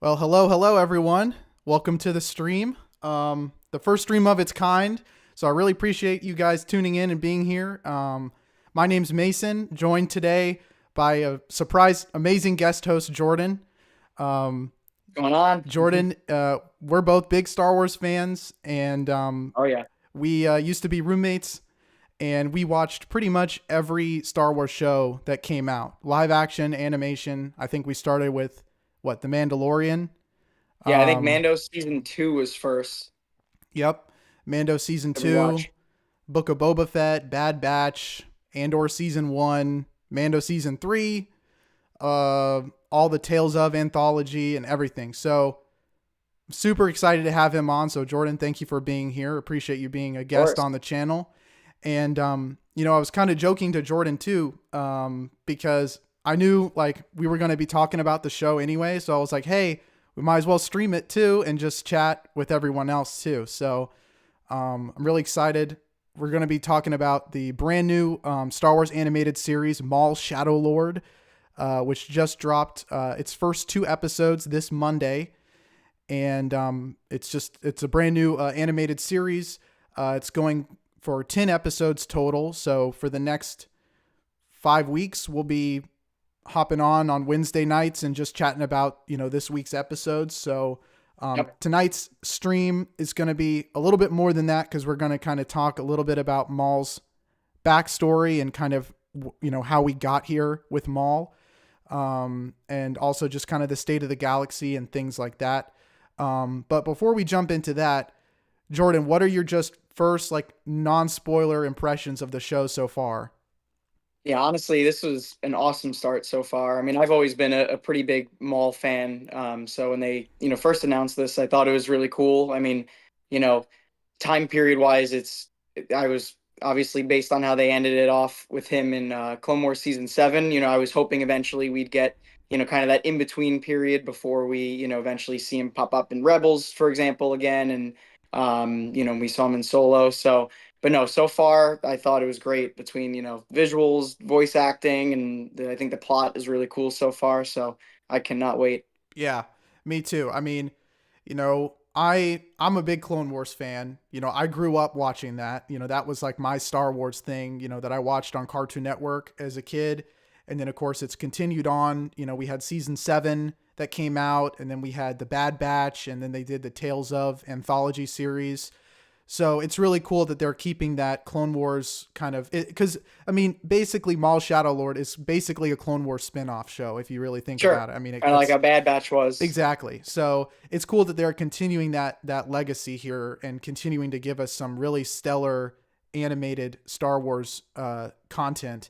Well, hello, everyone. Welcome to the stream. The first stream of its kind. So I really appreciate you guys tuning in and being here. My name's Mason, joined today by a surprise, amazing guest host, Jordan. Going on? Jordan, we're both big Star Wars fans, and Oh yeah. we used to be roommates, and we watched pretty much every Star Wars show that came out, live action, animation. I think we started with The Mandalorian. Yeah, I think Um, Mando season 2 was first. Yep. Mando season Every 2, watch. Book of Boba Fett, Bad Batch, Andor season 1, Mando season 3, all the Tales of anthology and everything. So super excited to have him on. So Jordan, thank you for being here. Appreciate you being a Of guest course. on the channel. And I was kind of joking to Jordan too, because I knew like we were going to be talking about the show anyway. So I was like, hey, we might as well stream it too and just chat with everyone else too. So I'm really excited. We're going to be talking about the brand new Star Wars animated series, Maul Shadow Lord, which just dropped its first 2 episodes this Monday. And it's a brand new animated series. It's going for 10 episodes total. So for the next 5 weeks, we'll be hopping on Wednesday nights and just chatting about, this week's episodes. So Yep. tonight's stream is going to be a little bit more than that because we're going to kind of talk a little bit about Maul's backstory and kind of, how we got here with Maul. And also just kind of the state of the galaxy and things like that. But before we jump into that, Jordan, what are your just first like non-spoiler impressions of the show so far? Yeah, honestly, this was an awesome start so far. I mean, I've always been a pretty big Maul fan. So when they, first announced this, I thought it was really cool. I mean, you know, time period wise, I was obviously based on how they ended it off with him in Clone Wars season 7. I was hoping eventually we'd get, kind of that in between period before we, eventually see him pop up in Rebels, for example, again. And, we saw him in Solo. So, but no, so far I thought it was great between, visuals, voice acting, and I think the plot is really cool so far. So I cannot wait. Yeah, me too. I mean, I'm a big Clone Wars fan. I grew up watching that. That was like my Star Wars thing, that I watched on Cartoon Network as a kid. And then of course it's continued on. We had season 7 that came out, and then we had the Bad Batch, and then they did the Tales of anthology series. So it's really cool that they're keeping that Clone Wars kind of, because I mean, basically Maul Shadow Lord is basically a Clone Wars spinoff show if you really think Sure. about it. I mean, Kind of like it's a Bad Batch was. exactly. So it's cool that they're continuing that legacy here and continuing to give us some really stellar animated Star Wars content,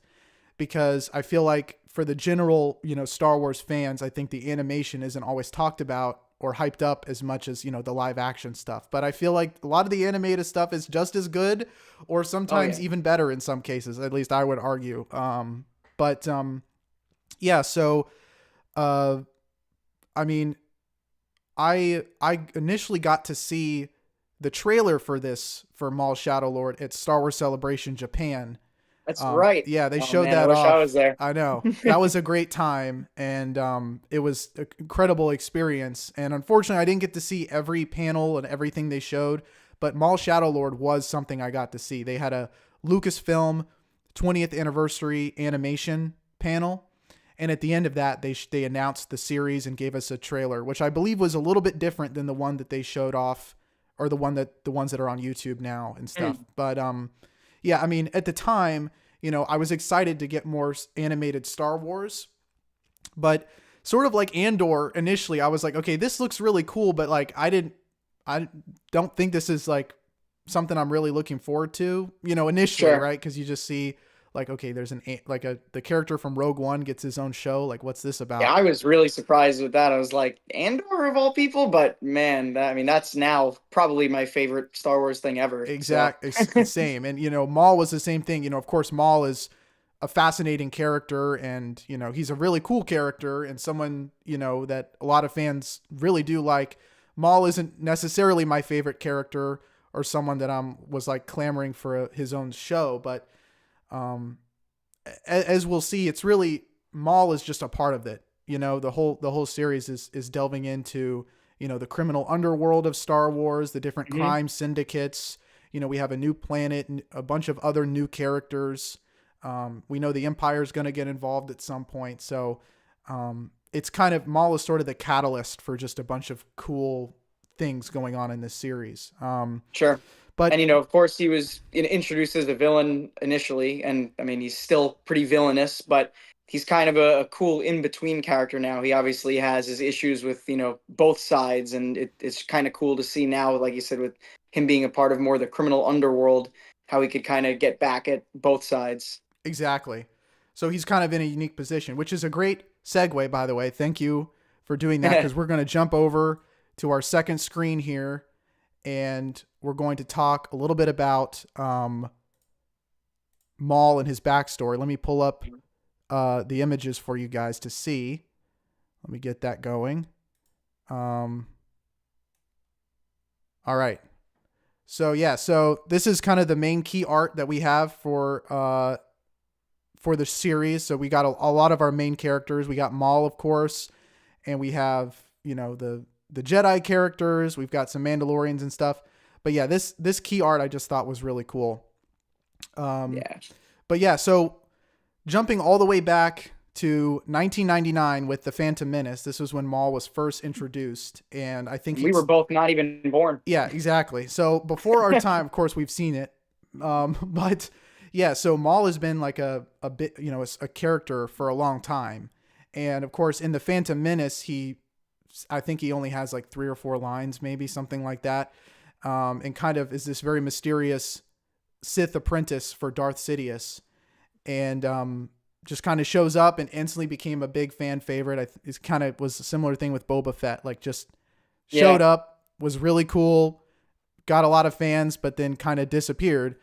because I feel like for the general, Star Wars fans, I think the animation isn't always talked about or hyped up as much as, the live action stuff. But I feel like a lot of the animated stuff is just as good or Oh sometimes yeah. even better in some cases, at least I would argue. But yeah, so uh, I mean, I initially got to see the trailer for Maul Shadow Lord at Star Wars Celebration Japan. That's right. Yeah, they Oh showed man, I that wish I was off. there. I know that was a great time, and it was an incredible experience. And unfortunately, I didn't get to see every panel and everything they showed, but Maul Shadow Lord was something I got to see. They had a Lucasfilm 20th anniversary animation panel, and at the end of that, they announced the series and gave us a trailer, which I believe was a little bit different than the one that they showed off, or the ones that are on YouTube now and stuff. Mm. But yeah, I mean, at the time, I was excited to get more animated Star Wars, but sort of like Andor initially, I was like, okay, this looks really cool, but like I don't think this is like something I'm really looking forward to, initially, Sure. right? Because you just see like, okay, there's the character from Rogue One gets his own show. Like, what's this Yeah, about? I was really surprised with that. I was like, Andor of all people, but man, I mean, that's now probably my favorite Star Wars thing ever. So, Same. And, Maul was the same thing. Of course, Maul is a fascinating character, and, he's a really cool character and someone, that a lot of fans really do like. Maul isn't necessarily my favorite character or someone that was like clamoring for his own show, but as we'll see, it's really Maul is just a part of it. You know, the whole series is delving into, you know, the criminal underworld of Star Wars, the different Hmm. crime syndicates. You know, we have a new planet and a bunch of other new characters. We know the Empire is going to get involved at some point. So it's kind of, Maul is sort of the catalyst for just a bunch of cool things going on in this series. Sure. And But of course, he was introduced as a villain initially, and I mean, he's still pretty villainous, but he's kind of a cool in between character now. He obviously has his issues with both sides, and it's kind of cool to see now, like you said, with him being a part of more the criminal underworld, how he could kind of get back at both sides. exactly. So he's kind of in a unique position, which is a great segue, by the way. Thank you for doing that, because we're going to jump over to our second screen here, and we're going to talk a little bit about Maul and his backstory. Let me pull up the images for you guys to see. Let me get that going. All right. So yeah, so this is kind of the main key art that we have for the series. So we got a lot of our main characters. We got Maul, of course, and we have, you know, the Jedi characters. We've got some Mandalorians and stuff. But yeah, this key art I just thought was really cool. Yeah. But yeah, so jumping all the way back to 1999 with the Phantom Menace. This was when Maul was first introduced, and I think We were both not even born. yeah, exactly. So before our time, of course, we've seen it. But yeah, so Maul has been like a bit, you know, a character for a long time. And of course, in the Phantom Menace, I think he only has like 3 or 4 lines, maybe something like that. And kind of is this very mysterious Sith apprentice for Darth Sidious. And just kind of shows up and instantly became a big fan favorite. It kind of was a similar thing with Boba Fett, like just showed up, was really cool, got a lot of fans, but then kind of disappeared.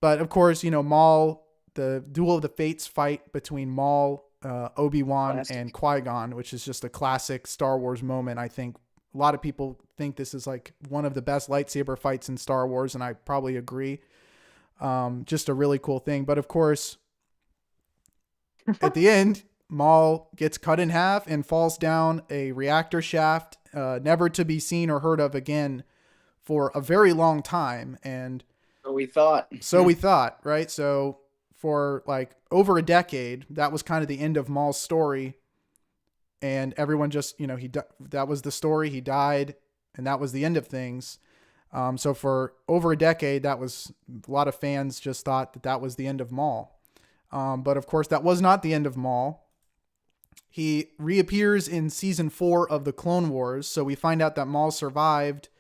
But of course, you know, Maul, the Duel of the Fates fight between Maul, Obi-Wan, Classic. and Qui-Gon, which is just a classic Star Wars moment. I think a lot of people think this is like one of the best lightsaber fights in Star Wars, and I probably agree. Just a really cool thing. But of course, at the end, Maul gets cut in half and falls down a reactor shaft, never to be seen or heard of again for a very long time. And So we thought. so we thought, right? So for like over a decade, that was kind of the end of Maul's story. And everyone just, you know, that was the story. He died, and that was the end of things. So for over a decade, that was a lot of fans just thought that was the end of Maul. But of course, that was not the end of Maul. He reappears in season 4 of the Clone Wars. So we find out that Maul survived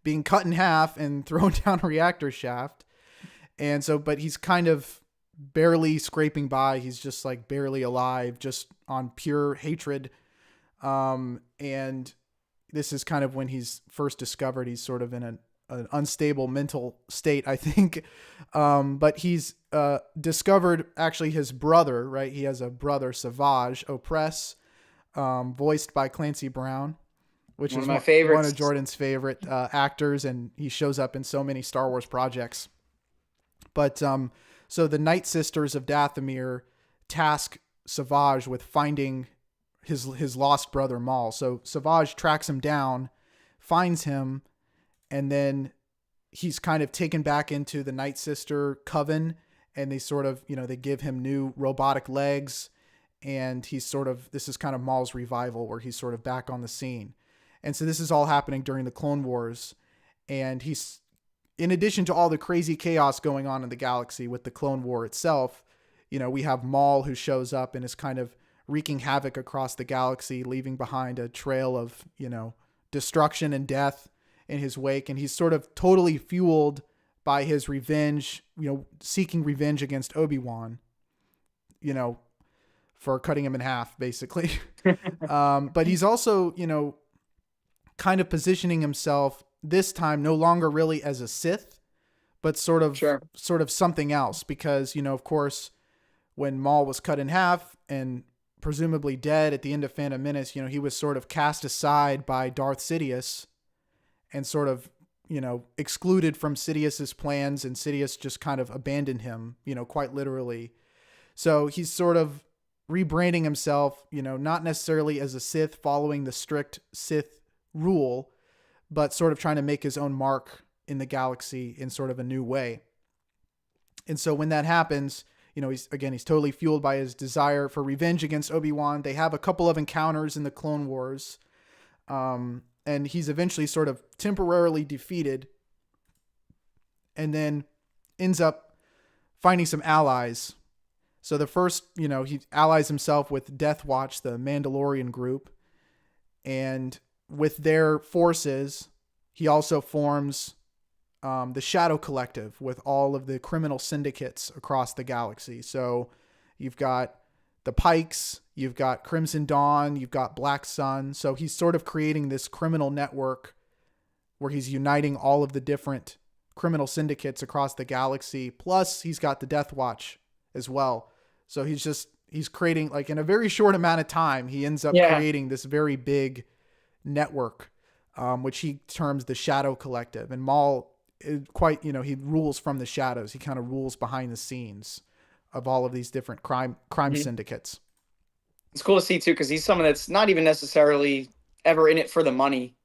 being cut in half and thrown down a reactor shaft. And so, but he's kind of barely scraping by. He's just like barely alive, just on pure hatred. And this is kind of when he's first discovered. He's sort of in an unstable mental state, I think. But he's discovered actually his brother, right? He has a brother, Savage Opress, voiced by Clancy Brown, which One is of my favorites. one of Jordan's favorite actors, and he shows up in so many Star Wars projects. But so the Night Sisters of Dathomir task Savage with finding his lost brother Maul. So Savage tracks him down, finds him, and then he's kind of taken back into the Night Sister coven, and they sort of, you know, they give him new robotic legs, and this is kind of Maul's revival, where he's sort of back on the scene. And so this is all happening during the Clone Wars, and he's, in addition to all the crazy chaos going on in the galaxy with the Clone War itself, you know, we have Maul, who shows up and is kind of wreaking havoc across the galaxy, leaving behind a trail of, you know, destruction and death in his wake. And he's sort of totally fueled by his revenge, you know, seeking revenge against Obi-Wan, you know, for cutting him in half, basically. But he's also, you know, kind of positioning himself this time no longer really as a Sith, but sort of something else, because, you know, of course, when Maul was cut in half and presumably dead at the end of Phantom Menace, you know, he was sort of cast aside by Darth Sidious and sort of, you know, excluded from Sidious's plans, and Sidious just kind of abandoned him, you know, quite literally. So he's sort of rebranding himself, not necessarily as a Sith following the strict Sith rule, but sort of trying to make his own mark in the galaxy in sort of a new way. And so when that happens, he's totally fueled by his desire for revenge against Obi-Wan. They have a couple of encounters in the Clone Wars. And he's eventually sort of temporarily defeated and then ends up finding some allies. So the first, he allies himself with Death Watch, the Mandalorian group. And with their forces, he also forms the Shadow Collective with all of the criminal syndicates across the galaxy. So you've got the Pikes, you've got Crimson Dawn, you've got Black Sun. So he's sort of creating this criminal network where he's uniting all of the different criminal syndicates across the galaxy. Plus he's got the Death Watch as well. So he's creating, like, in a very short amount of time, he ends up creating this very big network, which he terms the Shadow Collective. And Maul, he rules from the shadows. He kind of rules behind the scenes of all of these different crime syndicates. It's cool to see too, because he's someone that's not even necessarily ever in it for the money.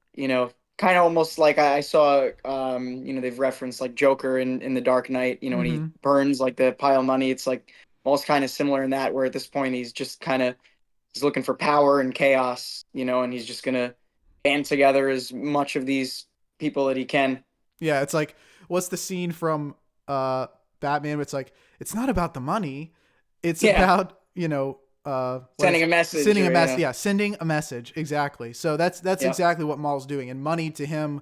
Kind of almost like I saw. They've referenced like Joker in The Dark Knight. When he burns like the pile of money, it's like almost kind of similar in that, where at this point he's just he's looking for power and chaos. And he's just gonna band together as much of these people that he can. Yeah, it's like, what's the scene from Batman? It's like, it's not about the money. It's about, sending a message. Sending a message. Exactly. So that's exactly what Maul's doing. And money to him,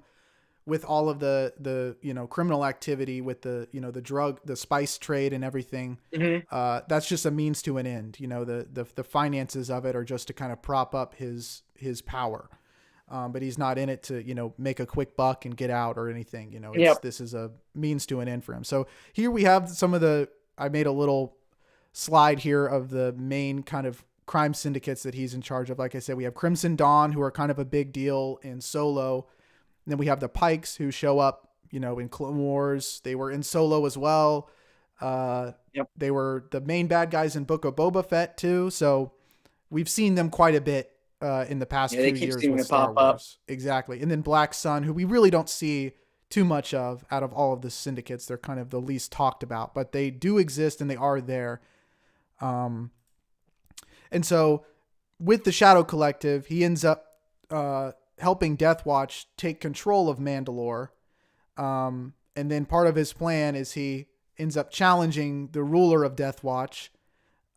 with all of the criminal activity with the, the drug, the spice trade and everything, that's just a means to an end. The finances of it are just to kind of prop up his power. But he's not in it to, make a quick buck and get out or anything. This is a means to an end for him. So here we have I made a little slide here of the main kind of crime syndicates that he's in charge of. Like I said, we have Crimson Dawn, who are kind of a big deal in Solo. And then we have the Pikes, who show up, in Clone Wars. They were in Solo as well. They were the main bad guys in Book of Boba Fett too. So we've seen them quite a bit in the past few years with Star Wars. Exactly. And then Black Sun, who we really don't see too much of out of all of the syndicates. They're kind of the least talked about, but they do exist and they are there. And so with the Shadow Collective, he ends up helping Death Watch take control of Mandalore. And then part of his plan is he ends up challenging the ruler of Death Watch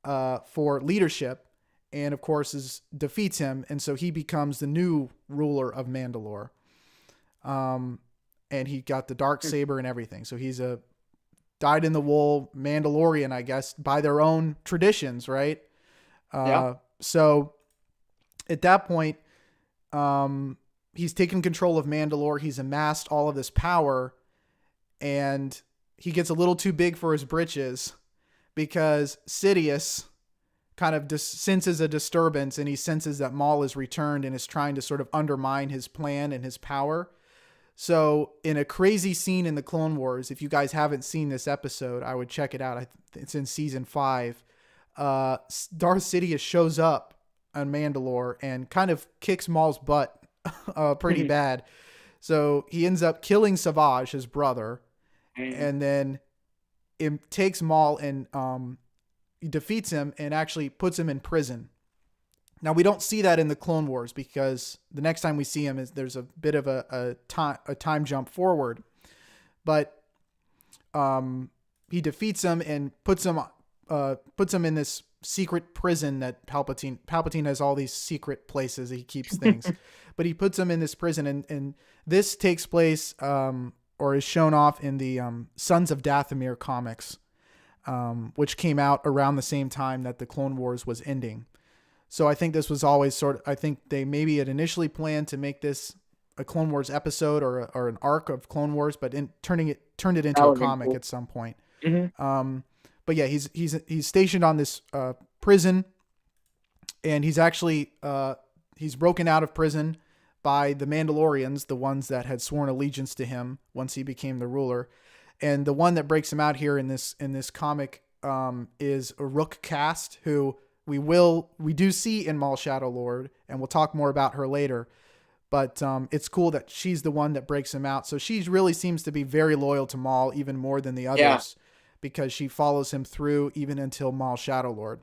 for leadership. And of course defeats him. And so he becomes the new ruler of Mandalore. And he got the Darksaber and everything. So he's a dyed-in-the-wool Mandalorian, I guess, by their own traditions, right? So at that point, he's taken control of Mandalore. He's amassed all of this power, and he gets a little too big for his britches because Sidious kind of senses a disturbance, and he senses that Maul is returned and is trying to sort of undermine his plan and his power. So in a crazy scene in the Clone Wars, if you guys haven't seen this episode, I would check it out. It's in season 5. Darth Sidious shows up on Mandalore and kind of kicks Maul's butt pretty bad. So he ends up killing Savage, his brother, and then it takes Maul and he defeats him and actually puts him in prison. Now, we don't see that in the Clone Wars because the next time we see him there's a bit of a time jump forward. But he defeats him and puts him in this secret prison that Palpatine has all these secret places he keeps things. But he puts him in this prison, and this takes place or is shown off in the Sons of Dathomir comics, which came out around the same time that the Clone Wars was ending. So I think this was always I think they maybe had initially planned to make this a Clone Wars episode or an arc of Clone Wars, but turned it into a comic at some point. But yeah, he's stationed on this prison, and he's actually he's broken out of prison by the Mandalorians, the ones that had sworn allegiance to him once he became the ruler. And the one that breaks him out here in this comic is a Rook Cast, who we do see in Maul Shadow Lord, and we'll talk more about her later. But it's cool that she's the one that breaks him out. So she really seems to be very loyal to Maul, even more than the Yeah. others, because she follows him through even until Maul Shadow Lord.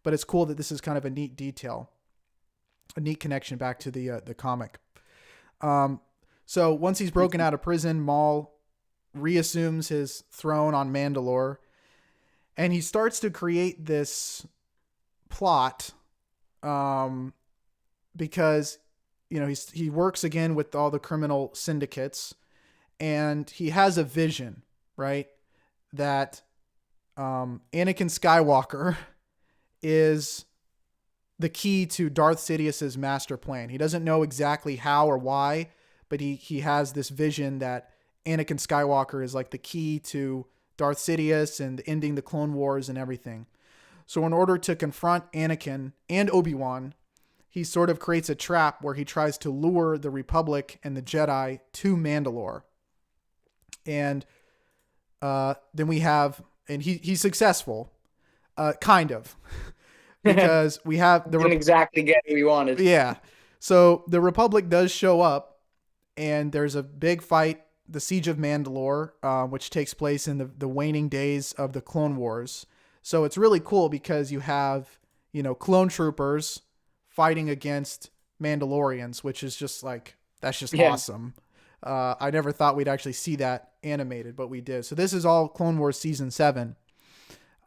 But it's cool that this is kind of a neat detail, a neat connection back to the comic. So once he's broken out of prison, Maul reassumes his throne on Mandalore, and he starts to create this plot, because he works again with all the criminal syndicates, and he has a vision, right, that Anakin Skywalker is the key to Darth Sidious's master plan. He doesn't know exactly how or why, but he has this vision that Anakin Skywalker is like the key to Darth Sidious and ending the Clone Wars and everything. So in order to confront Anakin and Obi-Wan, he sort of creates a trap where he tries to lure the Republic and the Jedi to Mandalore. And then we have, and he's successful, kind of, because we have Didn't exactly get what we wanted. Yeah. So the Republic does show up, and there's a big fight, the Siege of Mandalore, which takes place in the waning days of the Clone Wars. So it's really cool because you have, clone troopers fighting against Mandalorians, which is just like, that's just awesome. I never thought we'd actually see that animated, but we did. So this is all Clone Wars Season 7.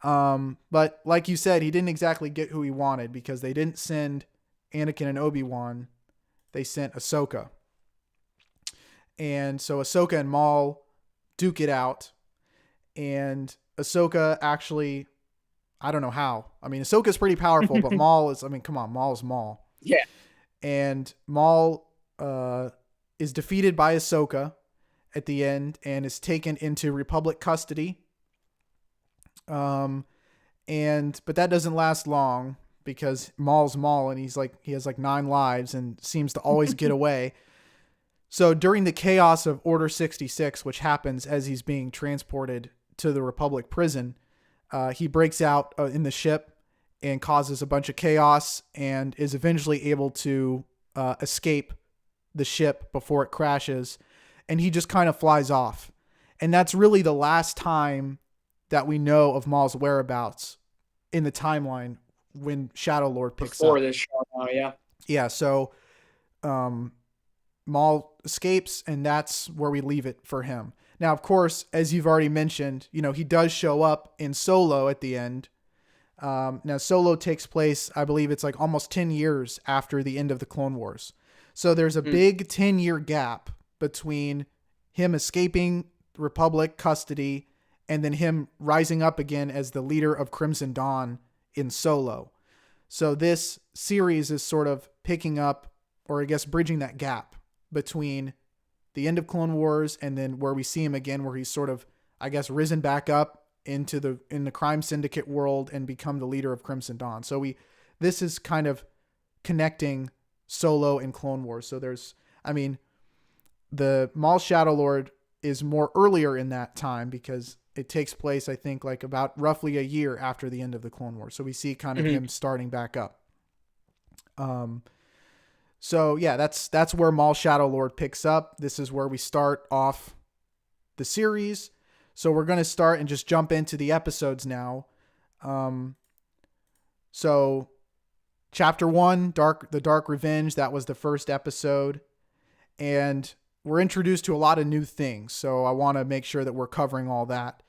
But like you said, he didn't exactly get who he wanted, because they didn't send Anakin and Obi-Wan. They sent Ahsoka. And so Ahsoka and Maul duke it out. And Ahsoka actually, I don't know how. I mean, Ahsoka's pretty powerful, but Maul is, come on, Maul is Maul. Yeah. And Maul is defeated by Ahsoka at the end and is taken into Republic custody. But that doesn't last long, because Maul's Maul, and he has 9 lives and seems to always get away. So during the chaos of Order 66, which happens as he's being transported to the Republic prison, he breaks out in the ship and causes a bunch of chaos, and is eventually able to escape the ship before it crashes. And he just kind of flies off. And that's really the last time that we know of Maul's whereabouts in the timeline when Shadow Lord picks Before up. this show now, yeah. Yeah, so Maul escapes, and that's where we leave it for him. Now, of course, as you've already mentioned, he does show up in Solo at the end. Now, Solo takes place, I believe it's almost 10 years after the end of the Clone Wars. So there's a big 10-year gap between him escaping Republic custody and then him rising up again as the leader of Crimson Dawn in Solo. So this series is sort of picking up, or I guess bridging that gap between the end of Clone Wars and then where we see him again, where he's sort of, I guess, risen back up in the crime syndicate world and become the leader of Crimson Dawn. So this is kind of connecting Solo and Clone Wars. So the Maul Shadow Lord is more earlier in that time, because it takes place, I think, about roughly a year after the end of the Clone Wars. So we see kind of him starting back up. So yeah, that's where Maul Shadow Lord picks up. This is where we start off the series. So we're going to start and just jump into the episodes now. So Chapter 1, The Dark Revenge, that was the first episode. And we're introduced to a lot of new things, so I want to make sure that we're covering all that.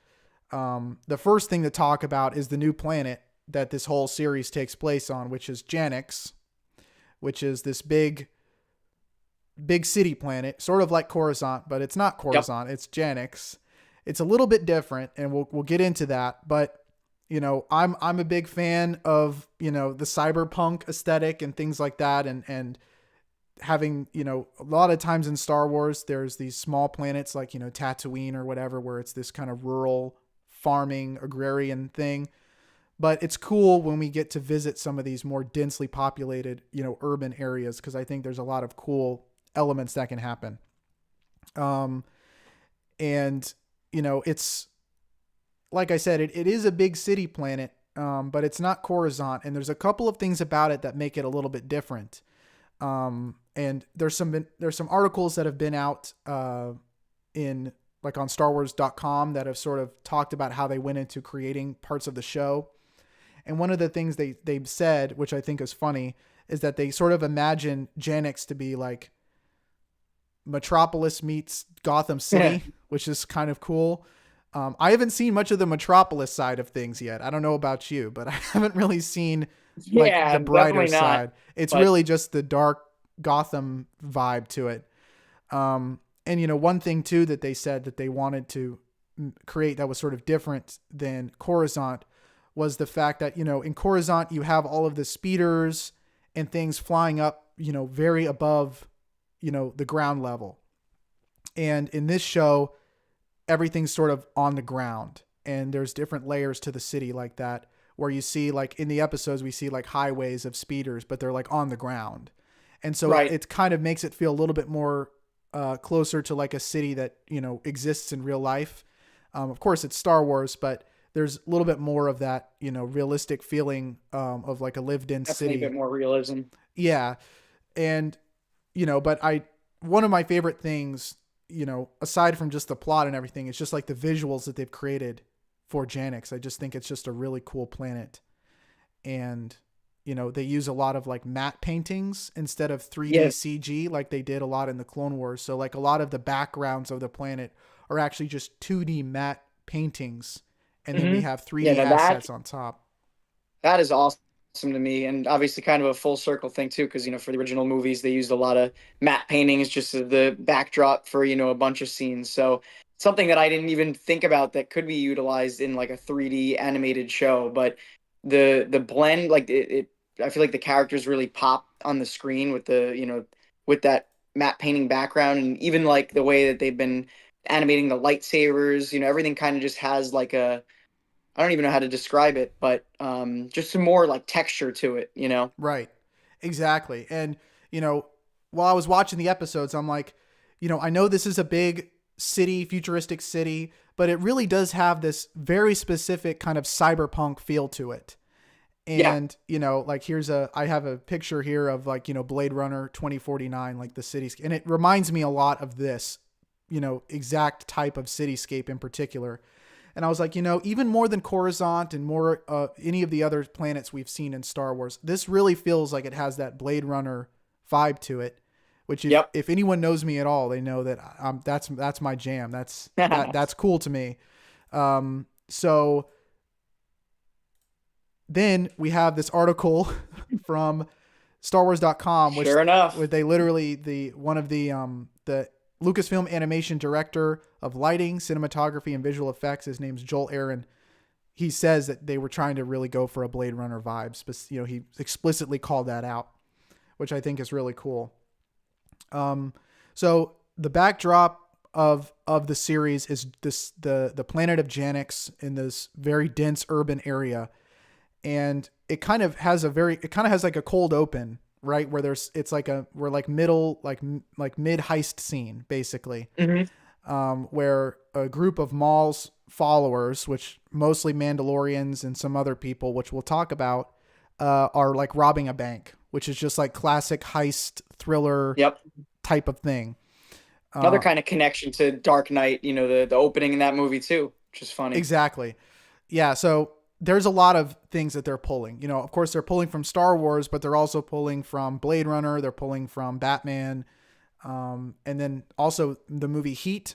The first thing to talk about is the new planet that this whole series takes place on, which is Janix, which is this big city planet, sort of like Coruscant, but it's not Coruscant. Yep. It's Janix. It's a little bit different, and we'll get into that. But I'm a big fan of the cyberpunk aesthetic and things like that, and having, a lot of times in Star Wars, there's these small planets like, Tatooine or whatever, where it's this kind of rural farming agrarian thing. But it's cool when we get to visit some of these more densely populated, urban areas, because I think there's a lot of cool elements that can happen. And, it's, like I said, it is a big city planet. but it's not Coruscant. And there's a couple of things about it that make it a little bit different. And there's some articles that have been out in like on StarWars.com that have sort of talked about how they went into creating parts of the show. And one of the things they've said, which I think is funny, is that they sort of imagine Janix to be like Metropolis meets Gotham City, which is kind of cool. I haven't seen much of the Metropolis side of things yet. I don't know about you, but I haven't really seen like the brighter side. It's really just the dark Gotham vibe to it. And, you know, one thing too that they said that they wanted to create that was sort of different than Coruscant was the fact that, you know, in Coruscant you have all of the speeders and things flying up, you know, very above, you know, the ground level. And in this show, everything's sort of on the ground, and there's different layers to the city like that, where you see like in the episodes, we see like highways of speeders, but they're like on the ground. And so it kind of makes it feel a little bit more closer to like a city that, you know, exists in real life. Of course it's Star Wars, but there's a little bit more of that, you know, realistic feeling of like a lived in city. A bit more realism. Yeah. And, you know, but one of my favorite things, you know, aside from just the plot and everything, it's just like the visuals that they've created for Janix. I just think it's just a really cool planet. And, you know, they use a lot of like matte paintings instead of 3D CG like they did a lot in the Clone Wars. So like a lot of the backgrounds of the planet are actually just 2D matte paintings. And then we have 3D assets on top. That is awesome to me, and obviously kind of a full circle thing too, because, you know, for the original movies they used a lot of matte paintings just as the backdrop for, you know, a bunch of scenes. So something that I didn't even think about that could be utilized in like a 3D animated show. But the blend, like it I feel like the characters really pop on the screen with the, you know, with that matte painting background, and even like the way that they've been animating the lightsabers, you know, everything kind of just has like I don't even know how to describe it, but just some more like texture to it, you know? Right. Exactly. And, you know, while I was watching the episodes, I'm like, you know, I know this is a big city, futuristic city, but it really does have this very specific kind of cyberpunk feel to it. And, you know, like I have a picture here of like, you know, Blade Runner 2049, like the cityscape. And it reminds me a lot of this, you know, exact type of cityscape in particular. And I was like, you know, even more than Coruscant and more any of the other planets we've seen in Star Wars, this really feels like it has that Blade Runner vibe to it. Which, if anyone knows me at all, they know that that's my jam. That's cool to me. So then we have this article from StarWars.com, which sure enough, where they literally one of the Lucasfilm animation director of lighting, cinematography, and visual effects. His name's Joel Aaron. He says that they were trying to really go for a Blade Runner vibe. You know, he explicitly called that out, which I think is really cool. So the backdrop of the series is the planet of Janix in this very dense urban area. And it kind of has like a cold open, right? Where we're like middle, like mid heist scene, basically, where a group of MAUL's followers, which mostly Mandalorians and some other people, which we'll talk about, are like robbing a bank, which is just like classic heist thriller type of thing. Another kind of connection to Dark Knight, you know, the opening in that movie too, which is funny. Exactly. Yeah. So there's a lot of things that they're pulling, you know, of course they're pulling from Star Wars, but they're also pulling from Blade Runner. They're pulling from Batman. And then also the movie Heat.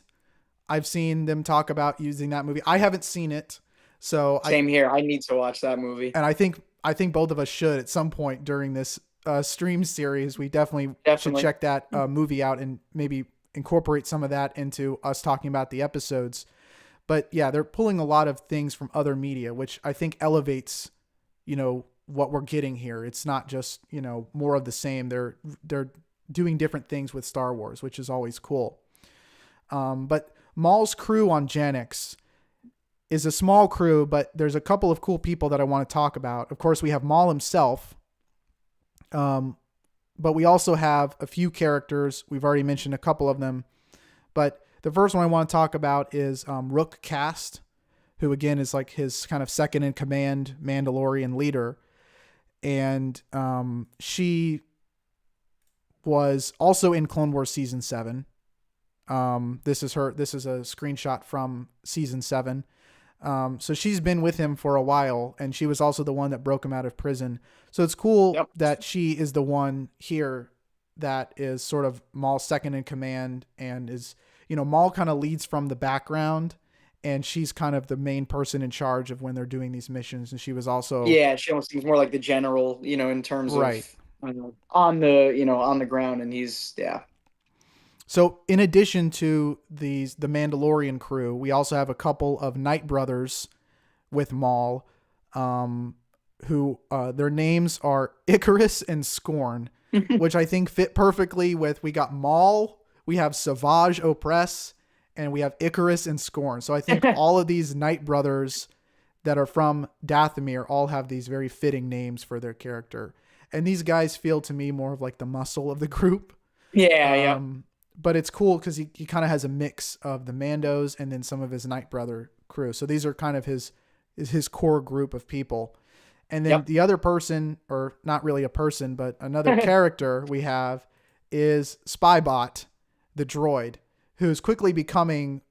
I've seen them talk about using that movie. I haven't seen it. So same here. I need to watch that movie. And I think both of us should at some point during this stream series. We definitely should check that movie out and maybe incorporate some of that into us talking about the episodes. But yeah, they're pulling a lot of things from other media, which I think elevates, you know, what we're getting here. It's not just, you know, more of the same. They're doing different things with Star Wars, which is always cool. But MAUL's crew on Janix is a small crew, but there's a couple of cool people that I want to talk about. Of course, we have MAUL himself. But we also have a few characters. We've already mentioned a couple of them, but the first one I want to talk about is Rook Cast, who again is like his kind of second in command Mandalorian leader. And she was also in Clone Wars season 7. This is a screenshot from season 7. So she's been with him for a while, and she was also the one that broke him out of prison. So it's cool that she is the one here that is sort of Maul's second in command, and is, Maul kind of leads from the background, and she's kind of the main person in charge of when they're doing these missions. And she was also, she almost seems more like the general, in terms right. of on the ground, and he's So in addition to the Mandalorian crew, we also have a couple of Night Brothers with Maul, who their names are Icarus and Scorn, which I think fit perfectly with, we got Maul, we have Savage Opress, and we have Icarus and Scorn. So I think all of these Night Brothers that are from Dathomir all have these very fitting names for their character. And these guys feel to me more of like the muscle of the group. Yeah. But it's cool because he kind of has a mix of the Mandos and then some of his Night Brother crew. So these are kind of his core group of people. And then the other person, or not really a person, but another character we have is Spybot, the droid, who's quickly becoming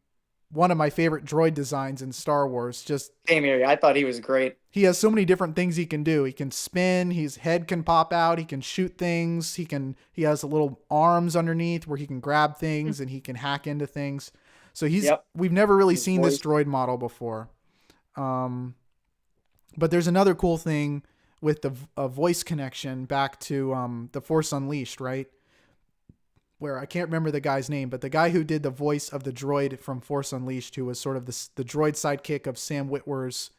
one of my favorite droid designs in Star Wars. Just same here. I thought he was great. He has so many different things he can do. He can spin, his head can pop out, he can shoot things, he has a little arms underneath where he can grab things and he can hack into things. So we've never really seen this droid model before. But there's another cool thing with the voice connection back to The Force Unleashed, right? Where I can't remember the guy's name, but the guy who did the voice of the droid from Force Unleashed, who was sort of the droid sidekick of Sam Witwer's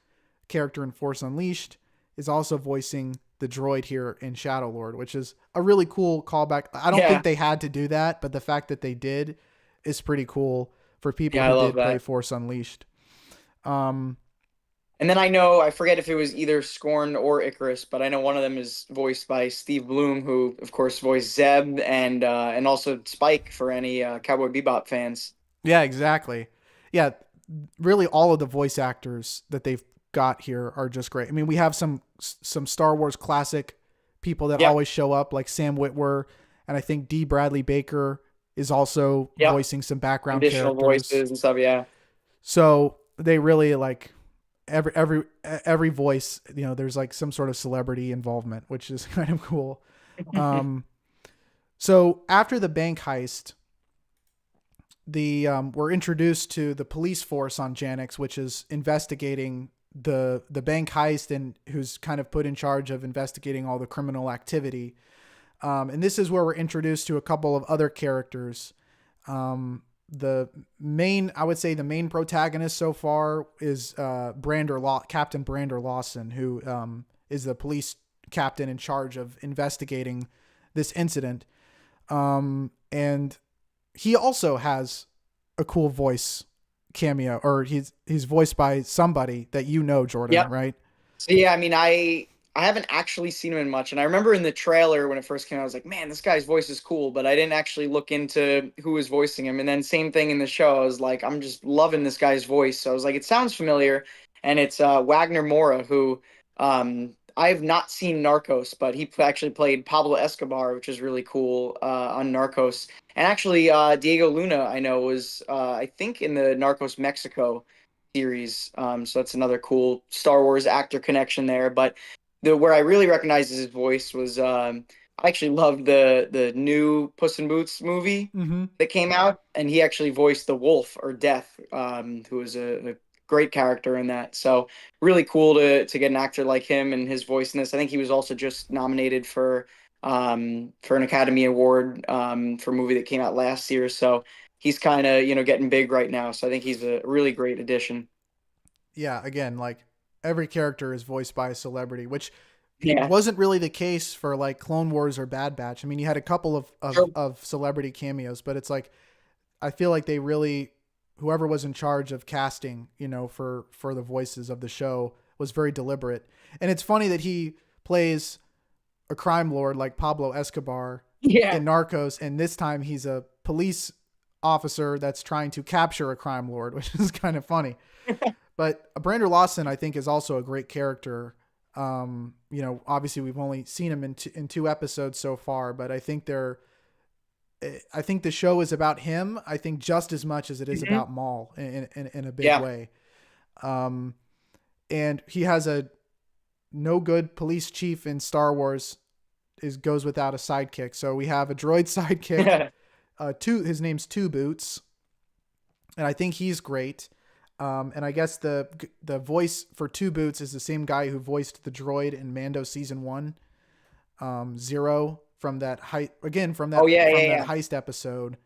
character in Force Unleashed, is also voicing the droid here in Shadow Lord, which is a really cool callback. I don't think they had to do that, but the fact that they did is pretty cool for people who did play Force Unleashed. And then I forget if it was either Scorn or Icarus, but I know one of them is voiced by Steve Bloom, who of course voiced Zeb and also Spike for any Cowboy Bebop fans. Yeah, exactly. Yeah, really all of the voice actors that they've got here are just great. I mean, we have some Star Wars classic people that always show up, like Sam Witwer, and I think D. Bradley Baker is also voicing some background additional characters. Voices and stuff. Yeah. So they really like every voice, there's like some sort of celebrity involvement, which is kind of cool. So after the bank heist, we're introduced to the police force on Janix, which is investigating the bank heist and who's kind of put in charge of investigating all the criminal activity. And this is where we're introduced to a couple of other characters. I would say the main protagonist so far is Captain Brander Lawson, who is the police captain in charge of investigating this incident. And he also has a cool voice cameo, or he's voiced by somebody that Jordan, right? So I mean, I haven't actually seen him in much, and I remember in the trailer when it first came out, I was like, man, this guy's voice is cool, but I didn't actually look into who was voicing him. And then same thing in the show, I was like, I'm just loving this guy's voice. So I was like, it sounds familiar, and it's Wagner Moura, who I have not seen Narcos, but he actually played Pablo Escobar, which is really cool on Narcos. And actually, Diego Luna, I know, was I think in the Narcos Mexico series. So that's another cool Star Wars actor connection there. But where I really recognized his voice was I actually loved the new Puss in Boots movie that came out, and he actually voiced the wolf, or Death, who was a great character in that. So really cool to get an actor like him and his voice in this. I think he was also just nominated for an Academy Award for a movie that came out last year. So he's kind of getting big right now. So I think he's a really great addition. Yeah, again, like every character is voiced by a celebrity, which wasn't really the case for like Clone Wars or Bad Batch. I mean, you had a couple of celebrity cameos, but it's like I feel like they really, whoever was in charge of casting, for the voices of the show was very deliberate. And it's funny that he plays a crime lord like Pablo Escobar in Narcos, and this time he's a police officer that's trying to capture a crime lord, which is kind of funny. But Brander Lawson, I think, is also a great character. Obviously we've only seen him in two episodes so far, but I think the show is about him. I think just as much as it is Hmm. about Maul in a big Yeah. way. Um, and he has a no good police chief in Star Wars goes without a sidekick. So we have a droid sidekick. His name's Two Boots, and I think he's great. And I guess the voice for Two Boots is the same guy who voiced the droid in Mando season 1, Zero, from that Oh yeah, yeah, from that yeah. heist episode.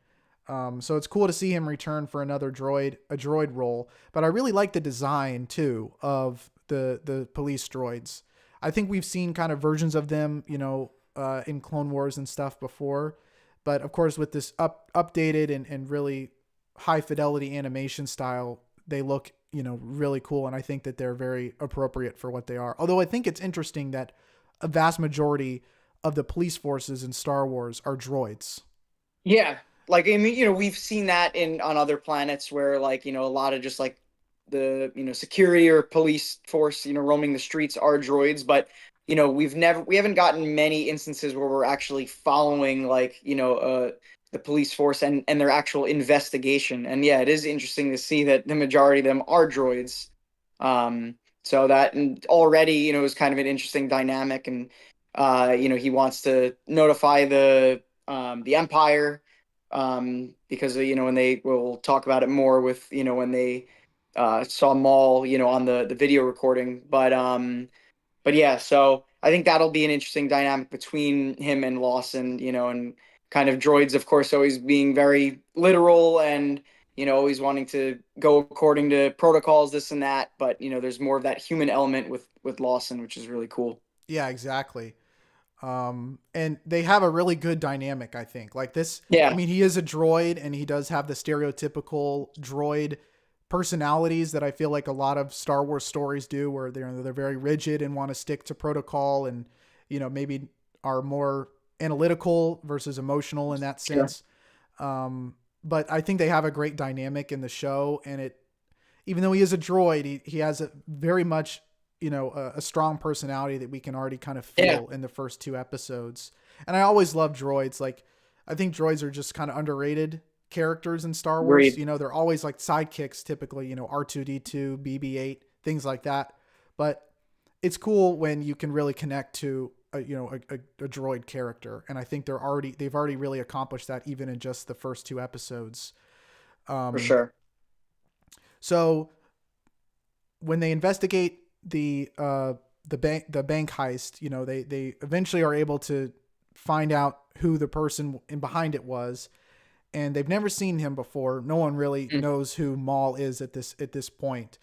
So it's cool to see him return for a droid role. But I really like the design too of the police droids. I think we've seen kind of versions of them, in Clone Wars and stuff before. But of course, with this updated and really high fidelity animation style, they look, really cool. And I think that they're very appropriate for what they are. Although I think it's interesting that a vast majority of the police forces in Star Wars are droids. Yeah. Like, I mean, we've seen that in on other planets where, like, a lot of just like the, security or police force, roaming the streets are droids, but we haven't gotten many instances where we're actually following, like, the police force and their actual investigation. And yeah, it is interesting to see that the majority of them are droids. So that, and already, is kind of an interesting dynamic. And he wants to notify the Empire, because when they will talk about it more with, when they saw Maul, on the video recording. But yeah, so I think that'll be an interesting dynamic between him and Lawson, and kind of droids, of course, always being very literal and, always wanting to go according to protocols, this and that. But, there's more of that human element with Lawson, which is really cool. Yeah, exactly. And they have a really good dynamic, I think. Like this, I Yeah, mean, he is a droid and he does have the stereotypical droid personalities that I feel like a lot of Star Wars stories do, where they're very rigid and want to stick to protocol, and maybe are more analytical versus emotional in that sure. sense. But I think they have a great dynamic in the show, and even though he is a droid, he has a very much, a strong personality that we can already kind of Yeah, feel in the first two episodes. And I always love droids. Like, I think droids are just kind of underrated characters in Star Wars. agreed. They're always like sidekicks, typically, R2D2, BB-8, things like that. But it's cool when you can really connect to a droid character. And I think they've already really accomplished that even in just the first two episodes. For Um, sure. so when they investigate the bank heist, they eventually are able to find out who the person in behind it was, and they've never seen him before. No one really Mm. knows who Maul is at this point.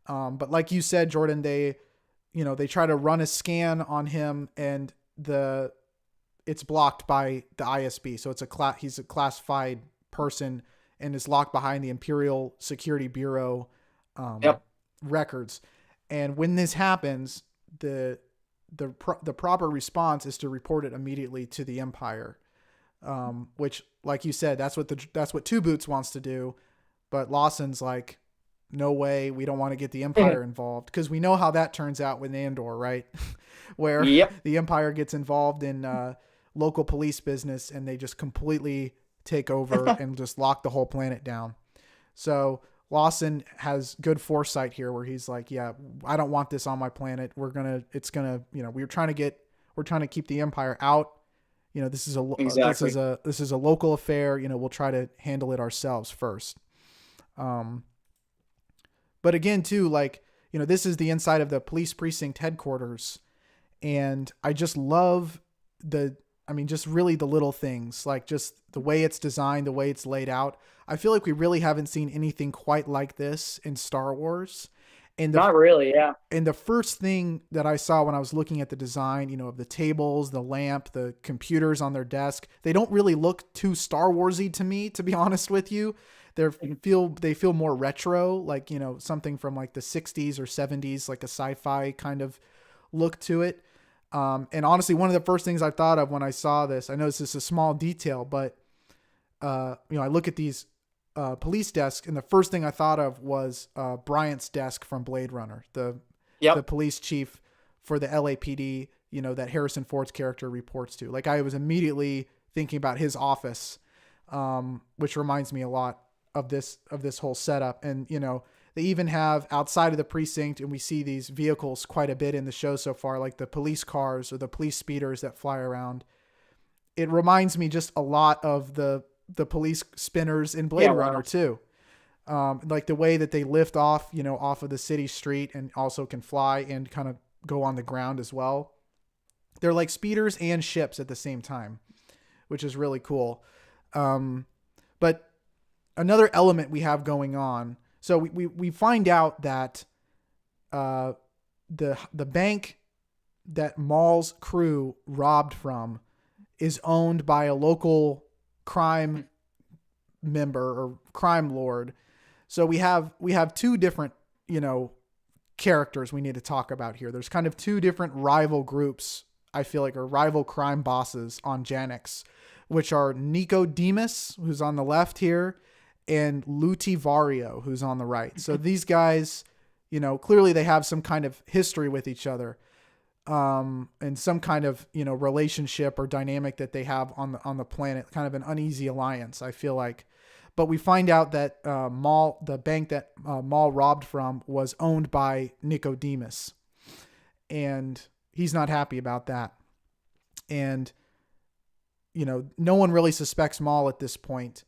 But like you said, Jordan, they try to run a scan on him, and it's blocked by the ISB. So he's a classified person and is locked behind the Imperial Security Bureau um, Yep. records. And when this happens, the proper response is to report it immediately to the Empire, which, like you said, that's what Two Boots wants to do, but Lawson's like, no way, we don't want to get the Empire involved, because we know how that turns out with Andor, right? Where Yep. the Empire gets involved in local police business and they just completely take over and just lock the whole planet down. So Lawson has good foresight here, where he's like, yeah, I don't want this on my planet. We're trying to keep the Empire out. This is Exactly. this is a local affair. We'll try to handle it ourselves first. Um, but again, too, like, this is the inside of the police precinct headquarters, and I just love just really the little things, like just the way it's designed, the way it's laid out. I feel like we really haven't seen anything quite like this in Star Wars. And Not really. Yeah. the first thing that I saw when I was looking at the design, of the tables, the lamp, the computers on their desk, they don't really look too Star Warsy to me, to be honest with you. They feel more retro, like, something from like the 60s or 70s, like a sci-fi kind of look to it. And honestly, one of the first things I thought of when I saw this, I know this is a small detail, but I look at these police desk, and the first thing I thought of was Bryant's desk from Blade Runner, the Yep. police chief for the LAPD, that Harrison Ford's character reports to. Like I was immediately thinking about his office, which reminds me a lot of this whole setup. And they even have outside of the precinct, and we see these vehicles quite a bit in the show so far, like the police cars or the police speeders that fly around. It reminds me just a lot of the police spinners in Blade Runner too. Like the way that they lift off, off of the city street and also can fly and kind of go on the ground as well. They're like speeders and ships at the same time, which is really cool. But another element we have going on. So we find out that the bank that MAUL's crew robbed from is owned by a local crime member or crime lord. So we have two different, characters we need to talk about here. There's kind of two different rival groups, I feel like, or rival crime bosses on Janix, which are Nico Demus, who's on the left here, and Lutivario, who's on the right. So these guys, clearly they have some kind of history with each other, and some kind of, relationship or dynamic that they have on the planet, kind of an uneasy alliance, I feel like. But we find out that MAUL, the bank that MAUL robbed from, was owned by Nico Demus, and he's not happy about that. And no one really suspects MAUL at this point.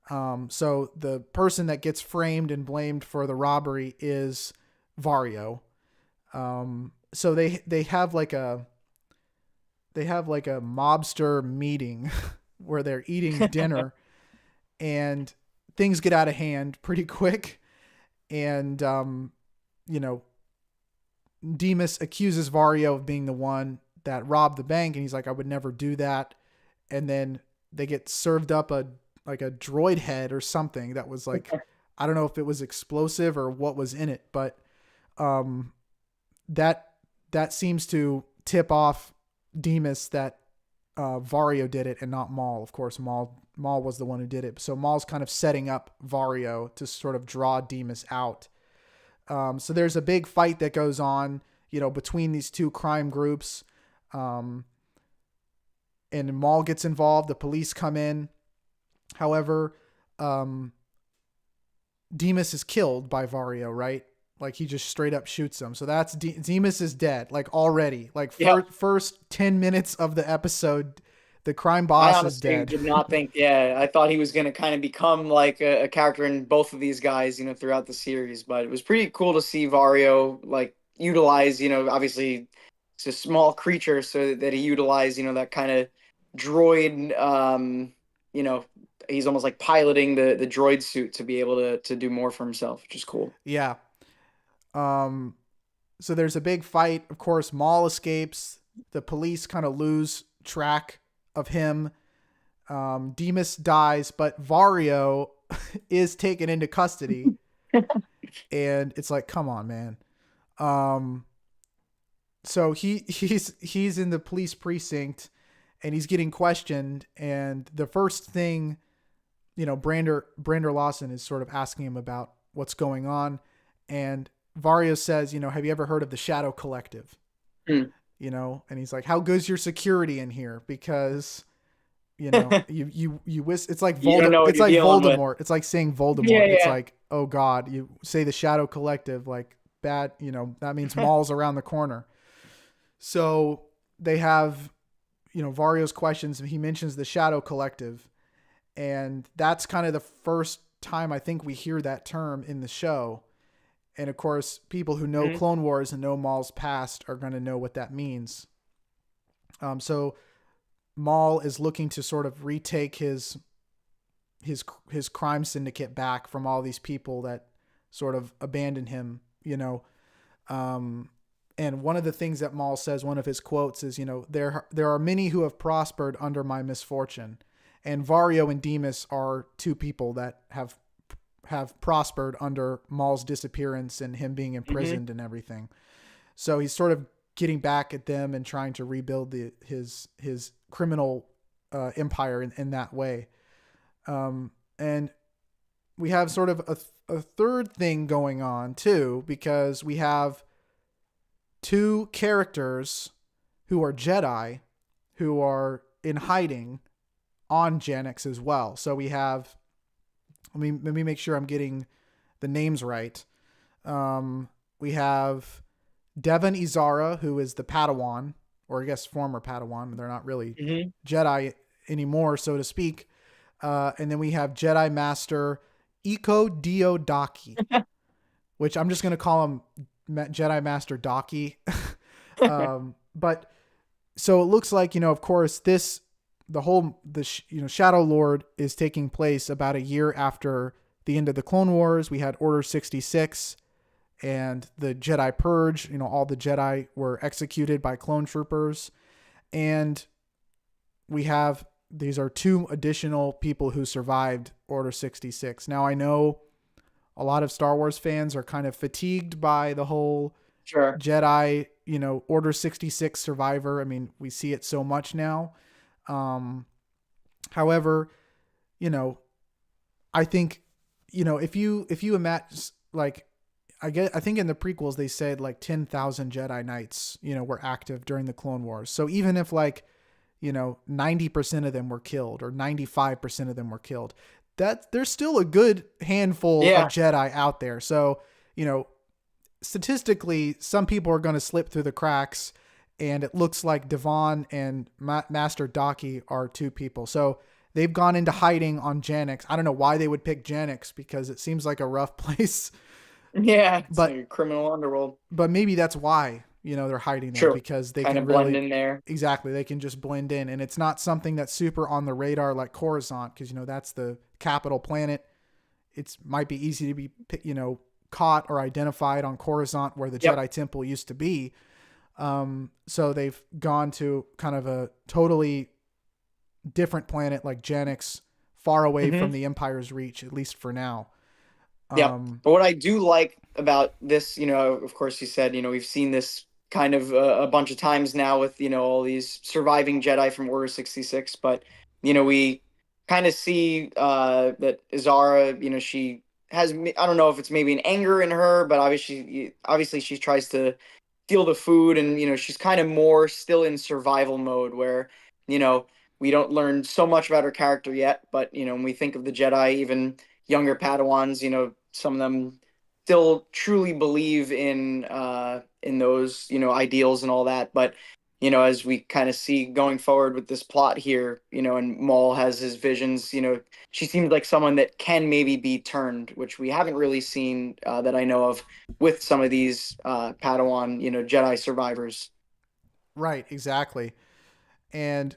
So the person that gets framed and blamed for the robbery is Vario. So they have like a mobster meeting where they're eating dinner and things get out of hand pretty quick. And, Demus accuses Vario of being the one that robbed the bank. And he's like, I would never do that. And then they get served up a droid head or something that was like, I don't know if it was explosive or what was in it, but that seems to tip off Demus that Vario did it and not MAUL. Of course, MAUL was the one who did it. So MAUL's kind of setting up Vario to sort of draw Demus out. So there's a big fight that goes on, between these two crime groups. And MAUL gets involved. The police come in. However, Demus is killed by Vario, right? Like he just straight up shoots him. So that's Demus is dead, like already. Like first 10 minutes of the episode, the crime boss is dead. I did not think, I thought he was going to kind of become like a character in both of these guys, throughout the series. But it was pretty cool to see Vario like utilize, obviously it's a small creature, so that he utilized, that kind of droid, he's almost like piloting the droid suit to be able to do more for himself, which is cool. Yeah. So there's a big fight. Of course, MAUL escapes. The police kind of lose track of him. Demus dies, but Vario is taken into custody. And it's like, come on, man. So he's in the police precinct and he's getting questioned. And the first thing, Brander Lawson is sort of asking him about what's going on. And Vario says, have you ever heard of the Shadow Collective? And he's like, how good's your security in here? Because, you it's like Voldemort. With. It's like saying Voldemort. Yeah. It's like, oh God, you say the Shadow Collective, like bad, that means MAUL's around the corner. So they have, Vario's questions. He mentions the Shadow Collective. And that's kind of the first time I think we hear that term in the show. And of course, people who know Clone Wars and know MAUL's past are going to know what that means. So MAUL is looking to sort of retake his crime syndicate back from all these people that sort of abandoned him, and one of the things that MAUL says, one of his quotes is, there are many who have prospered under my misfortune. And Vario and Demus are two people that have prospered under MAUL's disappearance and him being imprisoned and everything. So he's sort of getting back at them and trying to rebuild his criminal empire in that way. And we have sort of a third thing going on too, because we have two characters who are Jedi who are in hiding on Janix as well. So we have, let me make sure I'm getting the names right. We have Devon Izara, who is the Padawan, or I guess former Padawan. They're not really Jedi anymore, so to speak. And then we have Jedi Master Iko Diodaki, which I'm just going to call him Jedi Master Daki. But so it looks like, of course, Shadow Lord is taking place about a year after the end of the Clone Wars. We had Order 66 and the Jedi Purge. All the Jedi were executed by clone troopers. And these are two additional people who survived Order 66. Now, I know a lot of Star Wars fans are kind of fatigued by the whole Jedi, Order 66 survivor. I mean, we see it so much now. However, I think, if you imagine, like, I think in the prequels they said like 10,000 Jedi Knights, were active during the Clone Wars. So even if 90% of them were killed or 95% of them were killed, that there's still a good handful of Jedi out there. So, statistically, some people are going to slip through the cracks, and it looks like Devon and Master Daki are two people. So they've gone into hiding on Janix. I don't know why they would pick Janix, because it seems like a rough place. Yeah, it's like a criminal underworld. But maybe that's why, they're hiding there, because they kind can of really blend in there. Exactly, they can just blend in, and it's not something that's super on the radar like Coruscant, because that's the capital planet. It might be easy to be caught or identified on Coruscant, where the Jedi Temple used to be. So they've gone to kind of a totally different planet like Janix, far away from the Empire's reach, at least for now. Yeah. But what I do like about this, of course, you said, we've seen this kind of a bunch of times now with, all these surviving Jedi from Order 66. But, we kind of see that Izara, she has, I don't know if it's maybe an anger in her, but obviously she tries to steal the food, and, she's kind of more still in survival mode where, we don't learn so much about her character yet. But, when we think of the Jedi, even younger Padawans, some of them still truly believe in those, ideals and all that. But, as we kind of see going forward with this plot here, and Maul has his visions, she seems like someone that can maybe be turned, which we haven't really seen that I know of with some of these Padawan, Jedi survivors. Right, exactly. And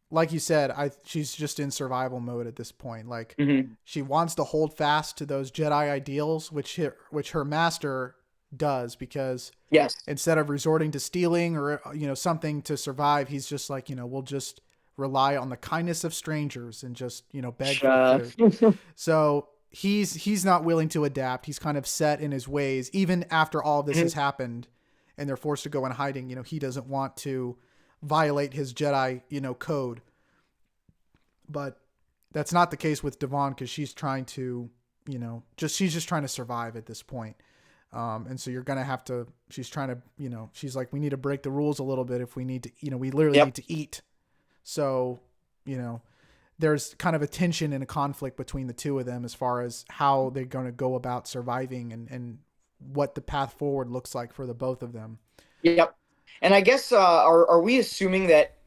like you said, she's just in survival mode at this point. Like, she wants to hold fast to those Jedi ideals, which her master does, because instead of resorting to stealing or something to survive, he's just like, we'll just rely on the kindness of strangers and just beg for food. So he's not willing to adapt. He's kind of set in his ways, even after all of this has happened, and they're forced to go in hiding. He doesn't want to violate his Jedi, code. But that's not the case with Devon, because she's trying to, she's just trying to survive at this point. And so you're going to have to, she's trying to, she's like, we need to break the rules a little bit if we need to, we literally need to eat. So, there's kind of a tension and a conflict between the two of them as far as how they're going to go about surviving and what the path forward looks like for the both of them. Yep. And I guess, are we assuming that,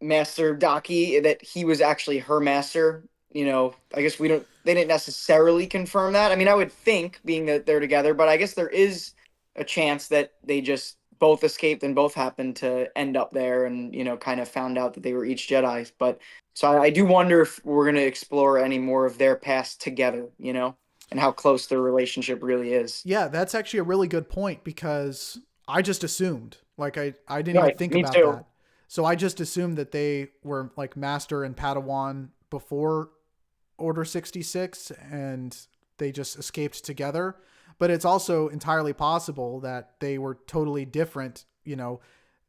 Master Daki, that he was actually her master? I guess they didn't necessarily confirm that. I mean, I would think, being that they're together, but I guess there is a chance that they just both escaped and both happened to end up there and, kind of found out that they were each Jedi. But so I do wonder if we're going to explore any more of their past together, and how close their relationship really is. Yeah, that's actually a really good point, because I just assumed, like, I didn't even think about that. So I just assumed that they were like Master and Padawan before Order 66 and they just escaped together. But it's also entirely possible that they were totally different,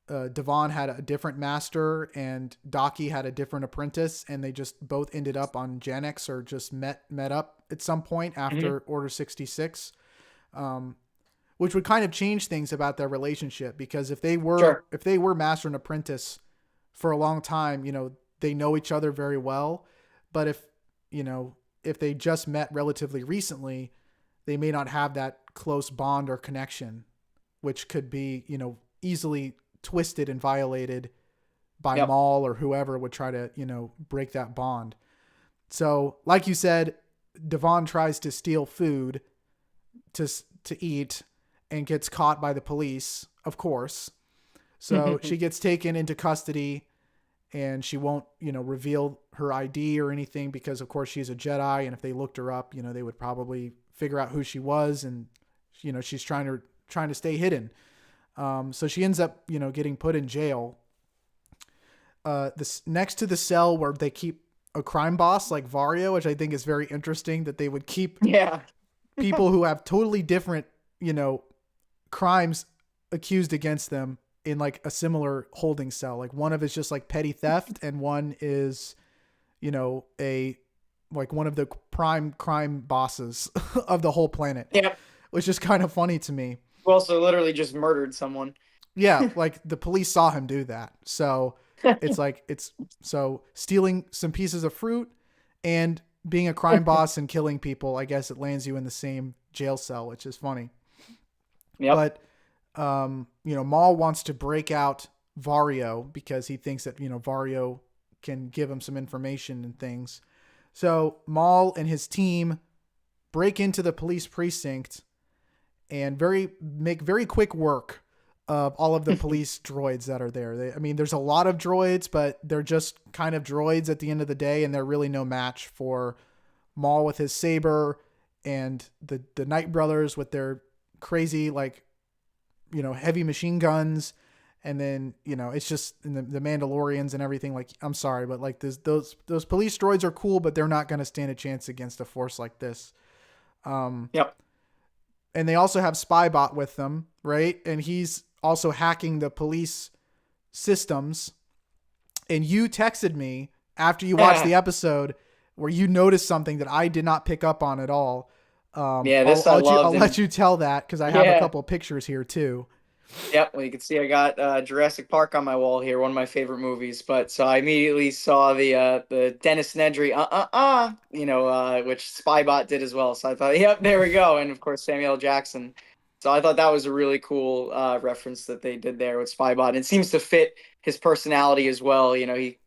Devon had a different master and Docky had a different apprentice, and they just both ended up on Janix or just met up at some point after Order 66, which would kind of change things about their relationship, because if they were master and apprentice for a long time, they know each other very well. But if they just met relatively recently, they may not have that close bond or connection, which could be, easily twisted and violated by Maul or whoever would try to, break that bond. So like you said, Devon tries to steal food to eat and gets caught by the police, of course. So she gets taken into custody, and she won't, reveal her ID or anything, because of course she's a Jedi. And if they looked her up, they would probably figure out who she was. And, she's trying to stay hidden. So she ends up, getting put in jail. This next to the cell where they keep a crime boss like Vario, which I think is very interesting that they would keep people who have totally different, crimes accused against them in like a similar holding cell. Like one of it's just like petty theft, and one is, one of the prime crime bosses of the whole planet. Yep. Which is kind of funny to me. Who also literally just murdered someone. Yeah, like the police saw him do that. So it's so stealing some pieces of fruit and being a crime boss and killing people, I guess it lands you in the same jail cell, which is funny. Yep. But Maul wants to break out Vario because he thinks that, Vario can give him some information and things. So Maul and his team break into the police precinct and make very quick work of all of the police droids that are there. There's a lot of droids, but they're just kind of droids at the end of the day, and they're really no match for Maul with his saber and the Knight brothers with their crazy, heavy machine guns. And then, it's just the Mandalorians and everything. Like, I'm sorry, but like those police droids are cool, but they're not going to stand a chance against a force like this. Yep. And they also have Spybot with them, right? And he's also hacking the police systems. And you texted me after you watched the episode where you noticed something that I did not pick up on at all. I'll let you tell that, because I have a couple of pictures here too. Yep, well, you can see I got Jurassic Park on my wall here, one of my favorite movies. But so I immediately saw the Dennis Nedry, which Spybot did as well. So I thought, yep, there we go. And of course Samuel L. Jackson. So I thought that was a really cool reference that they did there with Spybot. And it seems to fit his personality as well. He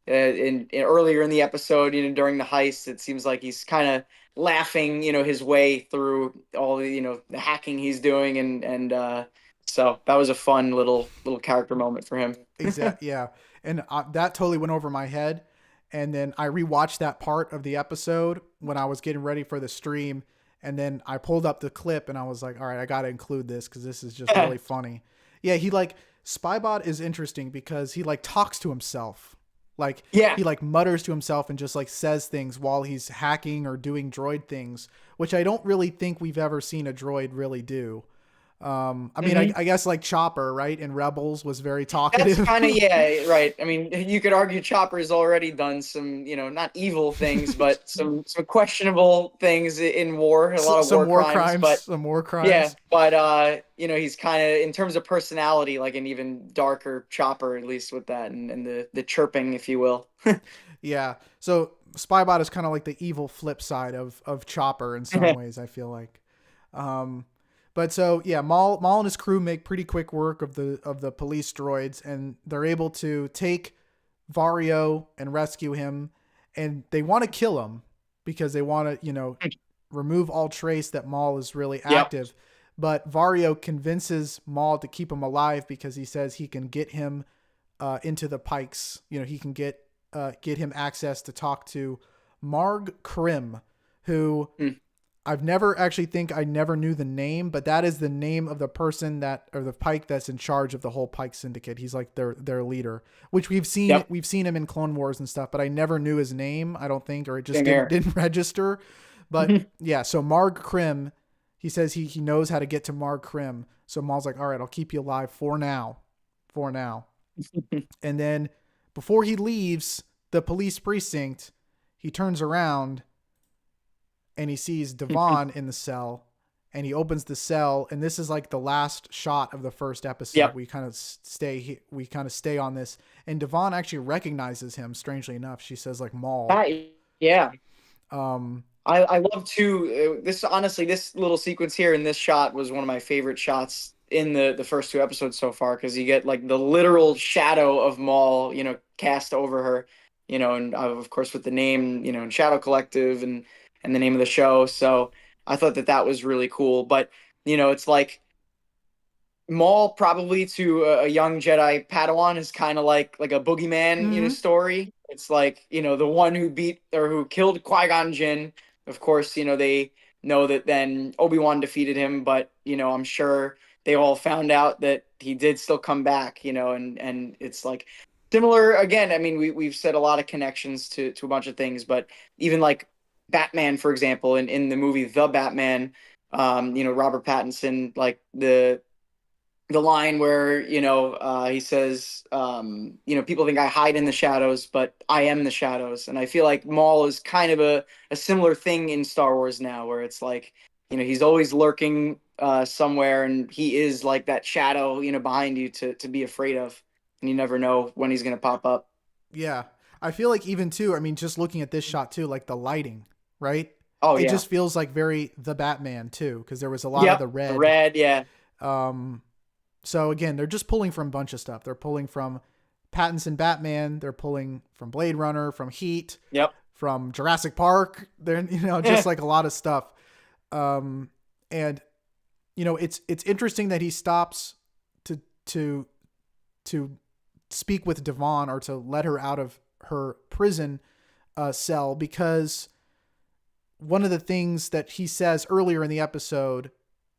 earlier in the episode, during the heist, it seems like he's kind of laughing, his way through all the hacking he's doing, and so that was a fun little character moment for him. Exactly. Yeah. And that totally went over my head. And then I rewatched that part of the episode when I was getting ready for the stream. And then I pulled up the clip and I was like, all right, I got to include this because this is just really funny. Yeah. Spybot is interesting because he talks to himself. He mutters to himself and just says things while he's hacking or doing droid things, which I don't really think we've ever seen a droid really do. I guess Chopper, right, in Rebels was very talkative. That's kind of, yeah, right. You could argue Chopper's already done some, not evil things, but some questionable things in war. A lot of war crimes. Some war crimes. Yeah, but he's kind of, in terms of personality, like an even darker Chopper, at least with that and the chirping, if you will. Yeah. So Spybot is kind of like the evil flip side of Chopper in some ways, I feel like. But so yeah, Maul and his crew make pretty quick work of the police droids, and they're able to take Vario and rescue him, and they want to kill him because they want to, remove all trace that Maul is really active. Yep. But Vario convinces Maul to keep him alive because he says he can get him into the Pikes. He can get him access to talk to Marg Krim, who I never knew the name, but that is the name of the person or the Pike that's in charge of the whole Pike Syndicate. He's like their leader, which we've seen. Yep. We've seen him in Clone Wars and stuff, but I never knew his name, I don't think, or it just didn't register. But yeah, so Marg Krim, he says he knows how to get to Marg Krim. So Maul's like, all right, I'll keep you alive for now. for now. And then before he leaves the police precinct, he turns around and he sees Devon in the cell, and he opens the cell. And this is like the last shot of the first episode. Yep. We kind of stay on this, and Devon actually recognizes him. Strangely enough, she says like Maul. Yeah. Um, I love to this honestly, this little sequence here in this shot was one of my favorite shots in the first two episodes so far, because you get like the literal shadow of Maul, cast over her, and of course with the name, and Shadow Collective and the name of the show. So I thought that was really cool. But it's like Maul probably to a young Jedi Padawan is kind of like a boogeyman, mm-hmm. story. It's like, the one who beat or who killed Qui-Gon Jinn. Of course, they know that then Obi-Wan defeated him, but, I'm sure they all found out that he did still come back, and it's like similar again. I mean, we've said a lot of connections to a bunch of things, but even like Batman, for example, in the movie The Batman, Robert Pattinson, like the line where he says people think I hide in the shadows, but I am the shadows. And I feel like Maul is kind of a similar thing in Star Wars now, where it's like he's always lurking somewhere, and he is like that shadow behind you to be afraid of, and you never know when he's going to pop up. Yeah, I feel like even too, I mean, just looking at this shot too, like the lighting, right? Oh It yeah. just feels like very The Batman too, because there was a lot of the red. The red, yeah. So again, they're just pulling from a bunch of stuff. They're pulling from Pattinson Batman. They're pulling from Blade Runner, from Heat, Yep. from Jurassic Park. They're just like a lot of stuff. And it's interesting that he stops to speak with Devon, or to let her out of her prison cell, because one of the things that he says earlier in the episode,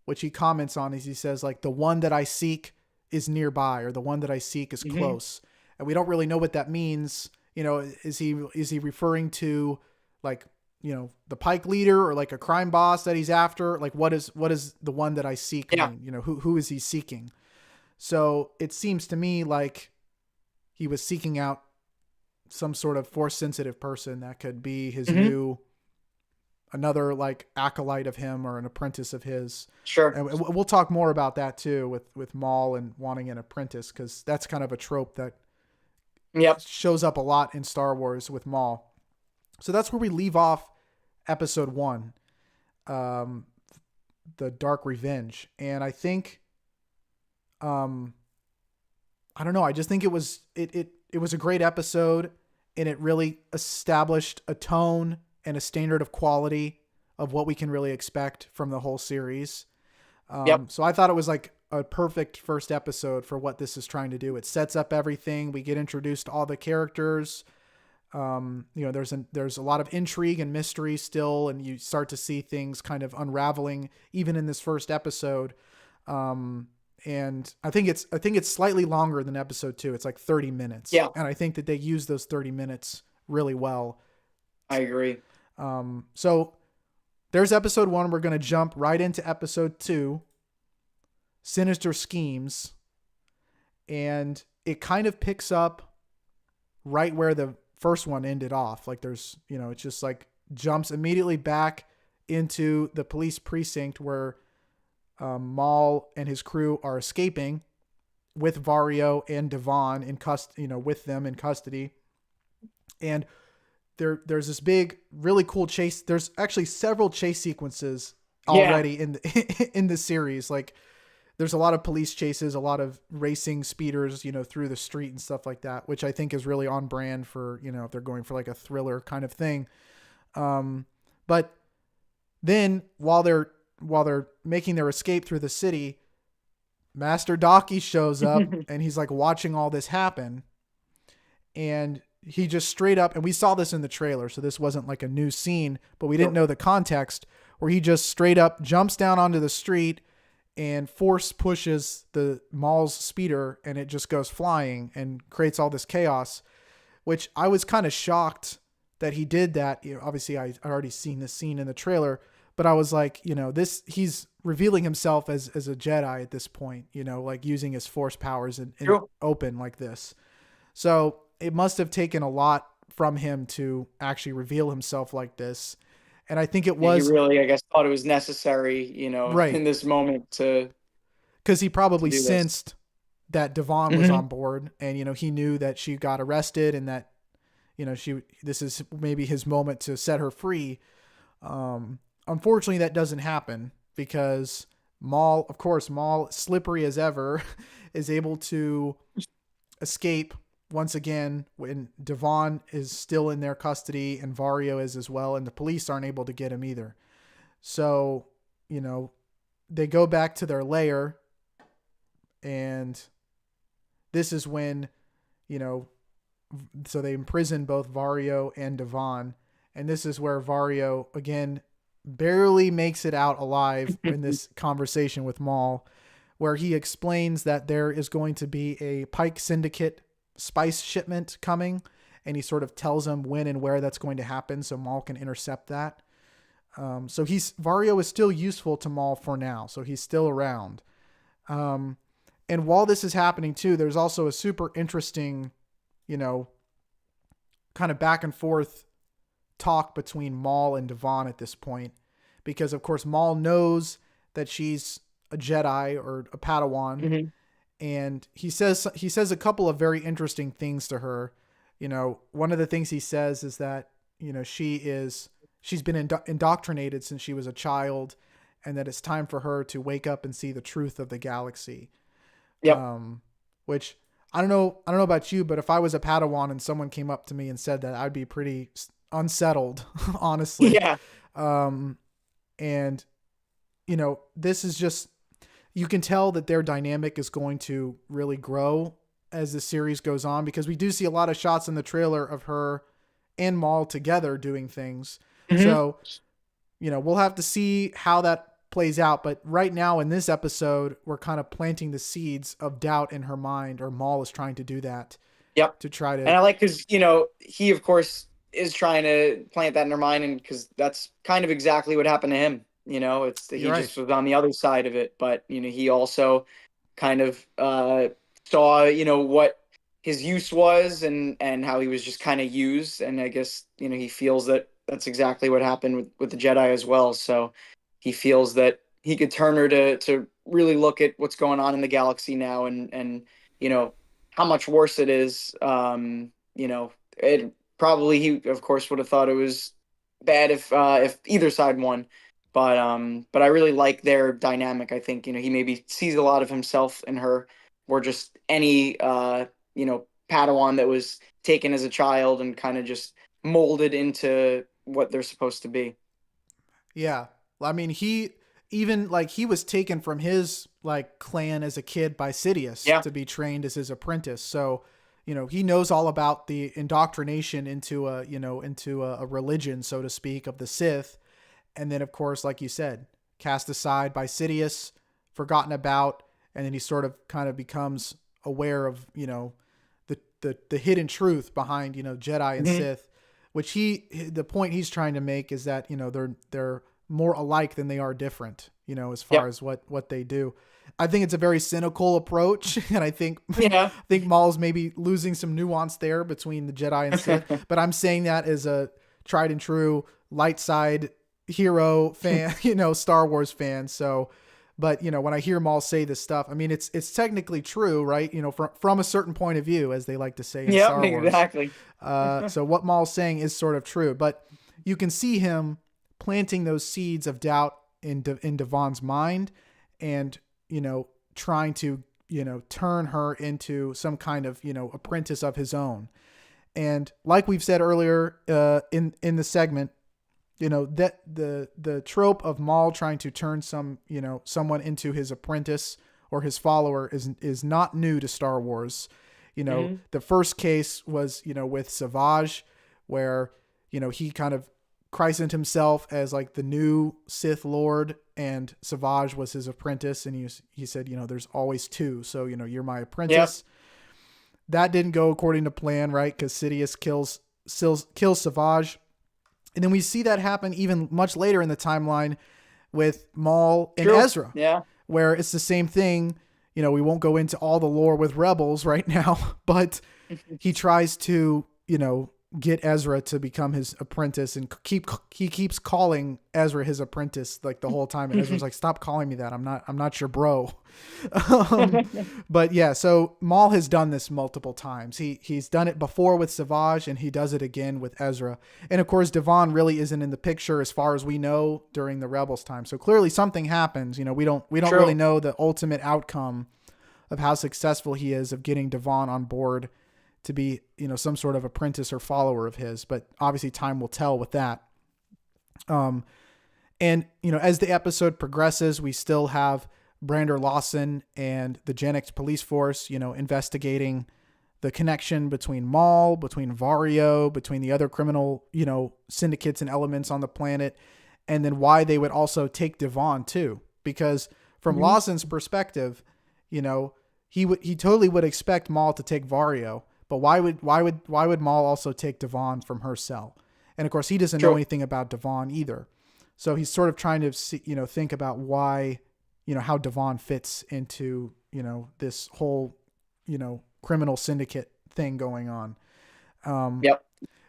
which he comments on, is he says like, the one that I seek is nearby, or the one that I seek is close. And we don't really know what that means. Is he referring to like, the Pike leader, or like a crime boss that he's after? Like, what is the one that I seek mean? Who is he seeking? So it seems to me like he was seeking out some sort of force sensitive person that could be his another like acolyte of him, or an apprentice of his. Sure. And we'll talk more about that too, with Maul and wanting an apprentice, because that's kind of a trope that shows up a lot in Star Wars with Maul. So that's where we leave off episode 1, The Dark Revenge. And I think, I don't know, I just think it was a great episode, and it really established a tone and a standard of quality of what we can really expect from the whole series. So I thought it was like a perfect first episode for what this is trying to do. It sets up everything. We get introduced to all the characters. There's a lot of intrigue and mystery still, and you start to see things kind of unraveling even in this first episode. And I think it's slightly longer than episode 2. It's like 30 minutes. Yeah. And I think that they use those 30 minutes really well. I agree. So there's episode 1. We're going to jump right into episode 2, Sinister Schemes. And it kind of picks up right where the first one ended off. Like there's, it's just like jumps immediately back into the police precinct where Maul and his crew are escaping with Vario and Devon with them in custody. And there's this big, really cool chase. There's actually several chase sequences already in the series. Like there's a lot of police chases, a lot of racing speeders, through the street and stuff like that, which I think is really on brand for, if they're going for like a thriller kind of thing. But then while they're making their escape through the city, Master Docky shows up and he's like watching all this happen. And he just straight up, and we saw this in the trailer, so this wasn't like a new scene, but we didn't know the context, where he just straight up jumps down onto the street and force pushes the Maul's speeder, and it just goes flying and creates all this chaos, which I was kind of shocked that he did that. Obviously I already seen this scene in the trailer, but I was like, he's revealing himself as a Jedi at this point, like using his force powers in True. open like this. So it must have taken a lot from him to actually reveal himself like this. And I think it Yeah, he was really, I guess, thought it was necessary, right, in this moment because he to probably do this. sensed that Devon was Hmm. on board, and he knew that she got arrested, and that this is maybe his moment to set her free. Unfortunately, that doesn't happen because Maul, slippery as ever, is able to escape once again when Devon is still in their custody and Vario is as well, and the police aren't able to get him either. So, they go back to their lair, and this is when, you know, so they imprison both Vario and Devon, and this is where Vario again barely makes it out alive in this conversation with Maul, where he explains that there is going to be a Pike Syndicate spice shipment coming, and he sort of tells him when and where that's going to happen so Maul can intercept that. So Vario is still useful to Maul for now, so he's still around. And while this is happening too, there's also a super interesting, kind of back and forth talk between Maul and Devon at this point, because of course Maul knows that she's a Jedi or a Padawan, Hmm. and he says a couple of very interesting things to her. One of the things he says is that she's been indoctrinated since she was a child, and that it's time for her to wake up and see the truth of the galaxy. Yep. Which I don't know about you, but if I was a Padawan and someone came up to me and said that, I'd be pretty unsettled, honestly. Yeah. Um, and this is just, you can tell that their dynamic is going to really grow as the series goes on, because we do see a lot of shots in the trailer of her and Maul together doing things. Hmm. So, we'll have to see how that plays out. But right now in this episode, we're kind of planting the seeds of doubt in her mind, or Maul is trying to do that Yep. to try And to. I like because, he, of course, is trying to plant that in her mind. And because that's kind of exactly what happened to him. You're He right. just was on the other side of it. But, he also kind of saw, what his use was, and how he was just kind of used. And I guess, he feels that that's exactly what happened with the Jedi as well. So he feels that he could turn her to really look at what's going on in the galaxy now, and how much worse it is. It probably, he of course would have thought it was bad if either side won. But I really like their dynamic. I think, he maybe sees a lot of himself in her, or just any Padawan that was taken as a child and kind of just molded into what they're supposed to be. Yeah. I mean, he was taken from his like clan as a kid by Sidious Yeah. to be trained as his apprentice. So, he knows all about the indoctrination into a religion, so to speak, of the Sith. And then, of course, like you said, cast aside by Sidious, forgotten about, and then he sort of kind of becomes aware of, the hidden truth behind, Jedi and Hmm. Sith, which the point he's trying to make is that, they're more alike than they are different, as far Yep. as what they do. I think it's a very cynical approach, and I think Yeah. Maul's maybe losing some nuance there between the Jedi and Sith, but I'm saying that as a tried and true light side hero fan, Star Wars fan. So, but when I hear Maul say this stuff, I mean, it's technically true, right? From a certain point of view, as they like to say in Yep. Star Wars. Exactly. So what Maul's saying is sort of true, but you can see him planting those seeds of doubt in Devon's mind, and trying to turn her into some kind of apprentice of his own. And like we've said earlier in the segment, that the trope of Maul trying to turn someone into his apprentice or his follower is not new to Star Wars. Hmm. The first case was with Savage, where he kind of christened himself as like the new Sith Lord, and Savage was his apprentice, and he said, there's always two, so you're my Yep. apprentice. That didn't go according to plan, right? Because Sidious kills Savage. And then we see that happen even much later in the timeline with Maul and True. Ezra, Yeah. where it's the same thing. You know, we won't go into all the lore with Rebels right now, but he tries to, you know, get Ezra to become his apprentice, and he keeps calling Ezra his apprentice like the whole time. And Ezra's like, stop calling me that. I'm not your bro. But yeah, so Maul has done this multiple times. He's done it before with Savage, and he does it again with Ezra. And of course, Devon really isn't in the picture as far as we know during the Rebels time. So clearly something happens. You know, we don't True. really know the ultimate outcome of how successful he is of getting Devon on board to be, you know, some sort of apprentice or follower of his, but obviously time will tell with that. And, you know, as the episode progresses, we still have Brander Lawson and the Gen X police force, you know, investigating the connection between Maul, between Vario, between the other criminal, you know, syndicates and elements on the planet, and then why they would also take Devon too. Because from Lawson's perspective, you know, he totally would expect Maul to take Vario. But why would Maul also take Devon from her cell? And of course, he doesn't know anything about Devon either. So he's sort of trying to see, you know, think about why, you know, how Devon fits into, you know, this whole, you know, criminal syndicate thing going on. Yep.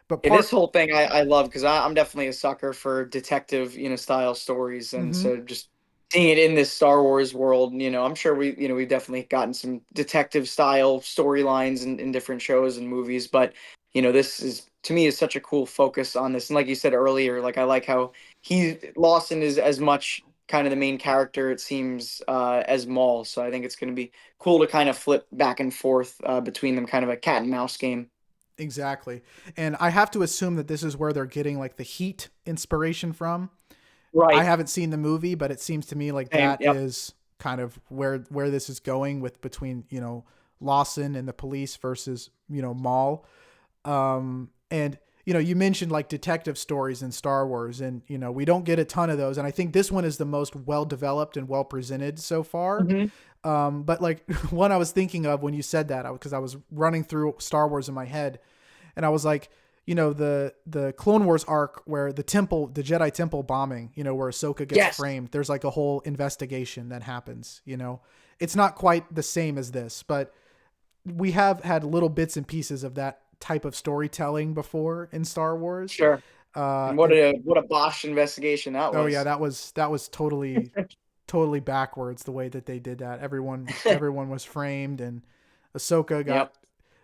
But this whole thing I love, because I'm definitely a sucker for detective, you know, style stories, and so just seeing it in this Star Wars world, you know, I'm sure we've definitely gotten some detective style storylines in different shows and movies, but you know, this is, to me, is such a cool focus on this. And like you said earlier, like I like how Lawson is as much kind of the main character, it seems, as Maul. So I think it's going to be cool to kind of flip back and forth between them, kind of a cat and mouse game. Exactly. And I have to assume that this is where they're getting like the Heat inspiration from. Right. I haven't seen the movie, but it seems to me like that is kind of where this is going with, between, you know, Lawson and the police versus, you know, Maul. And, you know, you mentioned like detective stories in Star Wars, and, you know, we don't get a ton of those. And I think this one is the most well-developed and well-presented so far. But like one I was thinking of when you said that, because I was running through Star Wars in my head, and I was like, you know, the Clone Wars arc where the Jedi Temple bombing, you know, where Ahsoka gets framed, there's like a whole investigation that happens, you know. It's not quite the same as this, but we have had little bits and pieces of that type of storytelling before in Star Wars. Sure. And what a Bosch investigation that was. Oh yeah, that was totally totally backwards the way that they did that. Everyone was framed, and Ahsoka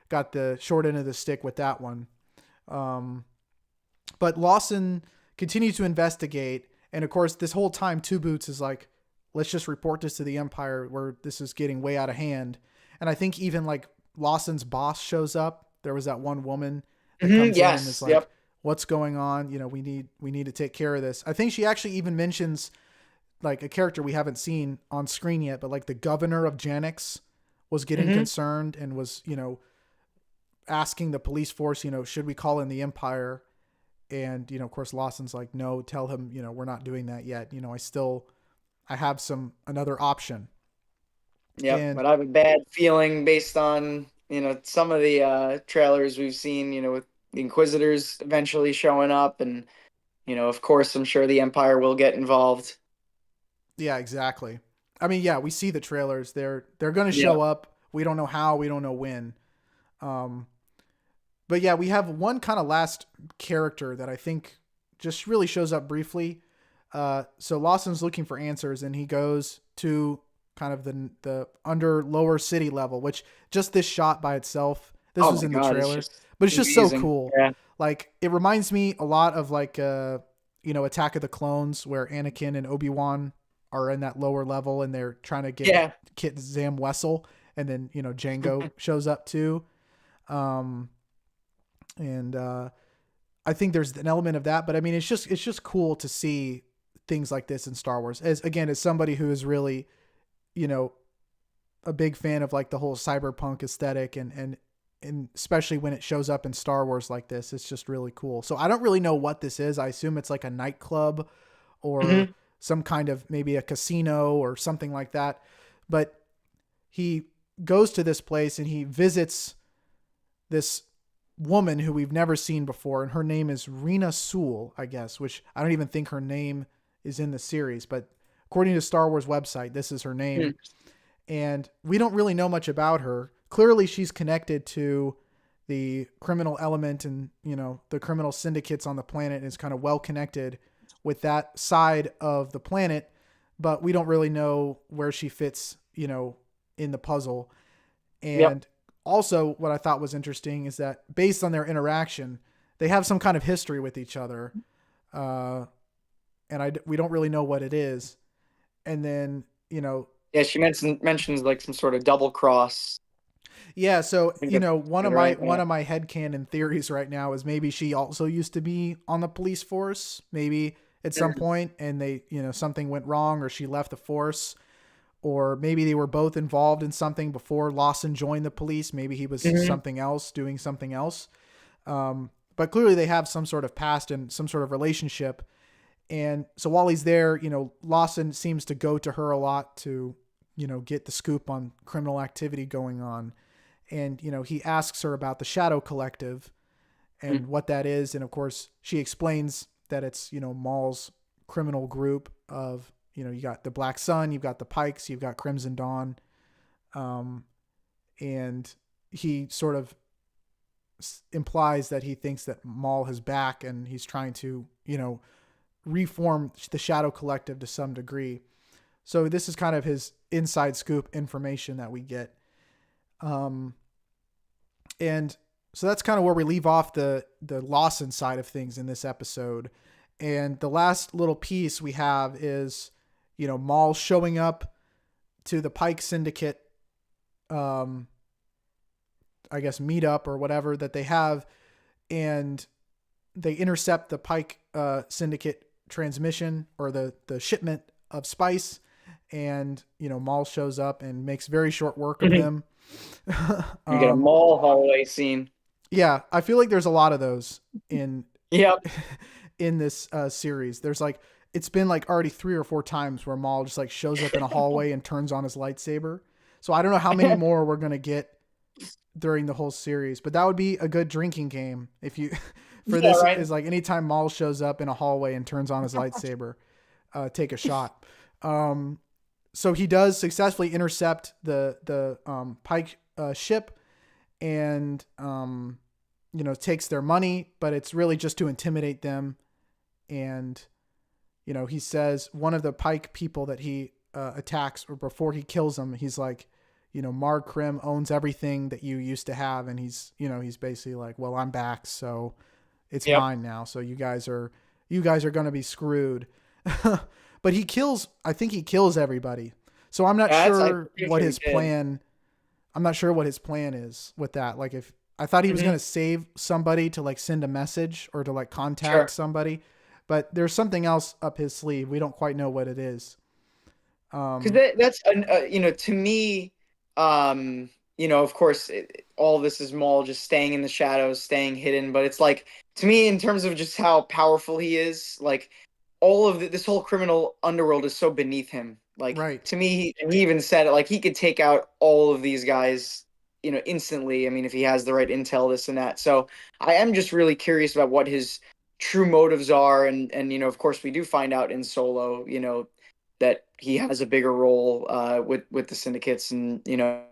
got the short end of the stick with that one. But Lawson continues to investigate, and of course, this whole time, Two Boots is like, let's just report this to the Empire, where this is getting way out of hand. And I think even like Lawson's boss shows up. There was that one woman that comes in and is like, what's going on? You know, we need to take care of this. I think she actually even mentions like a character we haven't seen on screen yet, but like the governor of Janix was getting concerned and was, you know, asking the police force, you know, should we call in the Empire? And, you know, of course, Lawson's like, no, tell him, you know, we're not doing that yet. You know, I have another option. Yeah, but I have a bad feeling based on, you know, some of the trailers we've seen, you know, with the Inquisitors eventually showing up, and, you know, of course, I'm sure the Empire will get involved. Yeah, exactly. I mean, yeah, we see the trailers. They're going to show up. We don't know how, we don't know when. But yeah, we have one kind of last character that I think just really shows up briefly. So Lawson's looking for answers, and he goes to kind of the lower city level, which just this shot by itself, this was in the trailer, but it's just so cool. Yeah. Like, it reminds me a lot of like, you know, Attack of the Clones, where Anakin and Obi-Wan are in that lower level, and they're trying to get Kit Zam Wessel, and then, you know, Django shows up too. And I think there's an element of that, but I mean, it's just cool to see things like this in Star Wars, as somebody who is really, you know, a big fan of like the whole cyberpunk aesthetic, and especially when it shows up in Star Wars like this, it's just really cool. So I don't really know what this is. I assume it's like a nightclub or some kind of, maybe a casino or something like that. But he goes to this place and he visits this woman who we've never seen before, and her name is Rena Sewell, I guess, which I don't even think her name is in the series, but according to Star Wars website, this is her name. And we don't really know much about her. Clearly she's connected to the criminal element and, you know, the criminal syndicates on the planet, and is kind of well connected with that side of the planet, but we don't really know where she fits, you know, in the puzzle. And also what I thought was interesting is that based on their interaction, they have some kind of history with each other. And we don't really know what it is. And then, you know, Yeah, she mentions like some sort of double cross. Yeah, so you know, one of right, my headcanon theories right now is maybe she also used to be on the police force, maybe at some point, and they, you know, something went wrong, or she left the force, or maybe they were both involved in something before Lawson joined the police. Maybe he was something else, doing something else. But clearly they have some sort of past and some sort of relationship. And so while he's there, you know, Lawson seems to go to her a lot to, you know, get the scoop on criminal activity going on. And, you know, he asks her about the Shadow Collective and what that is. And of course she explains that it's, you know, MAUL's criminal group of, you know, you got the Black Sun, you've got the Pikes, you've got Crimson Dawn. And he sort of implies that he thinks that MAUL is back, and he's trying to, you know, reform the Shadow Collective to some degree. So this is kind of his inside scoop information that we get. And so that's kind of where we leave off the Lawson side of things in this episode. And the last little piece we have is, you know, MAUL showing up to the Pike Syndicate, I guess meetup or whatever that they have, and they intercept the Pike Syndicate transmission, or the shipment of spice, and, you know, MAUL shows up and makes very short work of them. You get a MAUL hallway scene. Yeah, I feel like there's a lot of those in in this series. There's like, it's been like already 3 or 4 times where MAUL just like shows up in a hallway and turns on his lightsaber. So I don't know how many more we're gonna get during the whole series, but that would be a good drinking game if you for this, right? Is like anytime MAUL shows up in a hallway and turns on his lightsaber, take a shot. So he does successfully intercept the Pike ship, and you know, takes their money, but it's really just to intimidate them. And, you know, he says one of the Pike people that he attacks, or before he kills them, he's like, you know, Marg Krim owns everything that you used to have. And he's, you know, he's basically like, well, I'm back, so it's mine now. So you guys are going to be screwed. But I think he kills everybody. So I'm not sure what his plan. I'm not sure what his plan is with that. Like, if I thought he was going to save somebody to like send a message or to like contact somebody, but there's something else up his sleeve. We don't quite know what it is. Cause that's, you know, to me, you know, of course, all this is MAUL just staying in the shadows, staying hidden. But it's like, to me, in terms of just how powerful he is, like all of this whole criminal underworld is so beneath him. Like, to me, he even said it, like he could take out all of these guys, you know, instantly. I mean, if he has the right intel, this and that. So I am just really curious about what his true motives are. And, you know, of course, we do find out in Solo, you know, that he has a bigger role with the syndicates and, you know,